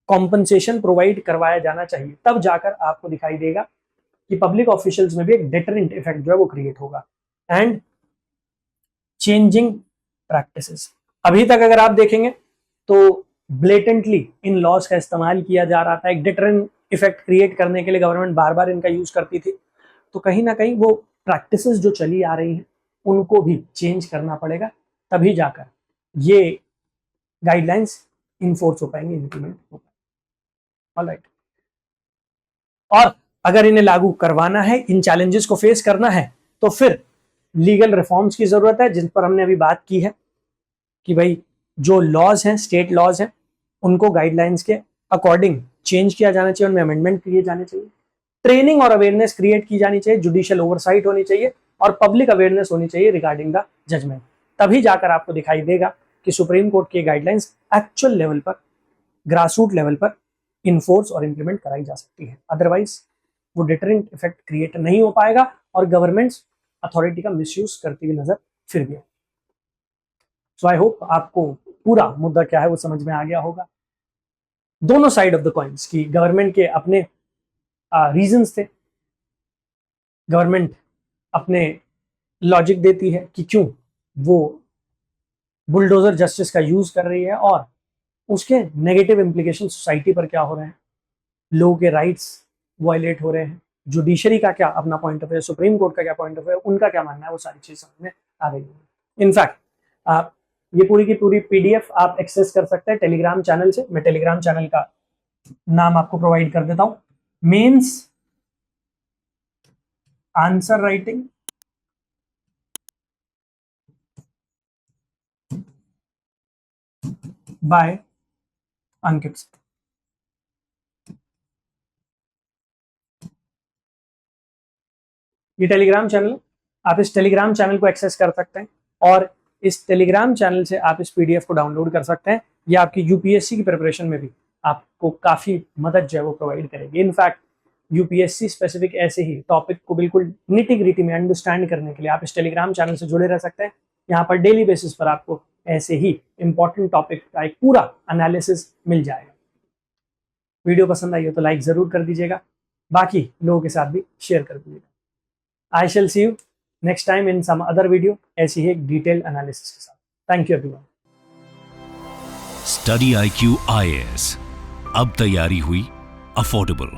Speaker 2: कॉम्पनसेशन प्रोवाइड करवाया जाना चाहिए. तब जाकर आपको दिखाई देगा कि पब्लिक ऑफिशियल्स में भी एक डेटरेंट इफेक्ट जो है वो क्रिएट होगा. एंड चेंजिंग प्रैक्टिसेस, अभी तक अगर आप देखेंगे तो ब्लेटेंटली इन लॉज का इस्तेमाल किया जा रहा था. एक डेटरेंट इफेक्ट क्रिएट करने के लिए गवर्नमेंट बार बार इनका यूज करती थी. तो कहीं ना कहीं वो प्रैक्टिसेस जो चली आ रही हैं उनको भी चेंज करना पड़ेगा, तभी जाकर ये गाइडलाइंस इन्फोर्स हो पाएंगे, इंप्लीमेंट हो पाएंगे. ऑलराइट. और अगर इन्हें लागू करवाना है, इन चैलेंजेस को फेस करना है, तो फिर लीगल रिफॉर्म्स की जरूरत है, जिन पर हमने अभी बात की है कि भाई जो लॉज हैं, स्टेट लॉज हैं, उनको गाइडलाइंस के अकॉर्डिंग चेंज किया जाना चाहिए, उनमें अमेंडमेंट किए जाने चाहिए, ट्रेनिंग और अवेयरनेस क्रिएट की जानी चाहिए, जुडिशियल ओवरसाइट होनी चाहिए और पब्लिक अवेयरनेस होनी चाहिए रिगार्डिंग द जजमेंट. तभी जाकर आपको दिखाई देगा कि सुप्रीम कोर्ट की गाइडलाइंस एक्चुअल लेवल पर, ग्रासरूट लेवल पर इन्फोर्स और इंप्लीमेंट कराई जा सकती है. अदरवाइज वो डिटरेंट इफेक्ट क्रिएट नहीं हो पाएगा और गवर्नमेंट्स अथॉरिटी का मिसयूज करती हुई नजर फिर गया. सो आई होप आपको पूरा मुद्दा क्या है वो समझ में आ गया होगा. दोनों साइड ऑफ द कॉइन्स की गवर्नमेंट के अपने रीजंस थे, गवर्नमेंट अपने लॉजिक देती है कि क्यों वो बुलडोजर जस्टिस का यूज कर रही है और उसके नेगेटिव इम्प्लीकेशन सोसाइटी पर क्या हो रहे हैं, लोगों के राइट्स वायलेट हो रहे हैं, जुडिशरी का क्या अपना point of view, supreme court का क्या पॉइंट ऑफ व्यू, उनका क्या मानना है, वो सारी चीज समझ में आ गई है. इनफैक्ट आप ये पूरी की पूरी पीडीएफ आप एक्सेस कर सकते हैं टेलीग्राम चैनल से. मैं टेलीग्राम चैनल का नाम आपको प्रोवाइड कर देता हूं, मेंस आंसर राइटिंग बाय अंकित. ये टेलीग्राम चैनल, आप इस टेलीग्राम चैनल को एक्सेस कर सकते हैं और इस टेलीग्राम चैनल से आप इस पीडीएफ को डाउनलोड कर सकते हैं. ये आपकी यूपीएससी की प्रिपरेशन में भी आपको काफी मदद जो है वो प्रोवाइड करेगी. इनफैक्ट यूपीएससी स्पेसिफिक ऐसे ही टॉपिक को बिल्कुल निटी ग्रिटी में अंडरस्टैंड करने के लिए आप इस टेलीग्राम चैनल से जुड़े रह सकते हैं. यहाँ पर डेली बेसिस पर आपको ऐसे ही इंपॉर्टेंट टॉपिक का एक पूरा एनालिसिस मिल जाएगा. वीडियो पसंद आई हो तो लाइक जरूर कर दीजिएगा, बाकी लोगों के साथ भी शेयर कर दीजिएगा. I shall see you next time in some other video ऐसी ही एक डिटेल एनालिसिस के साथ. Thank you everyone.
Speaker 1: Study IQ IAS अब तैयारी हुई अफोर्डेबल.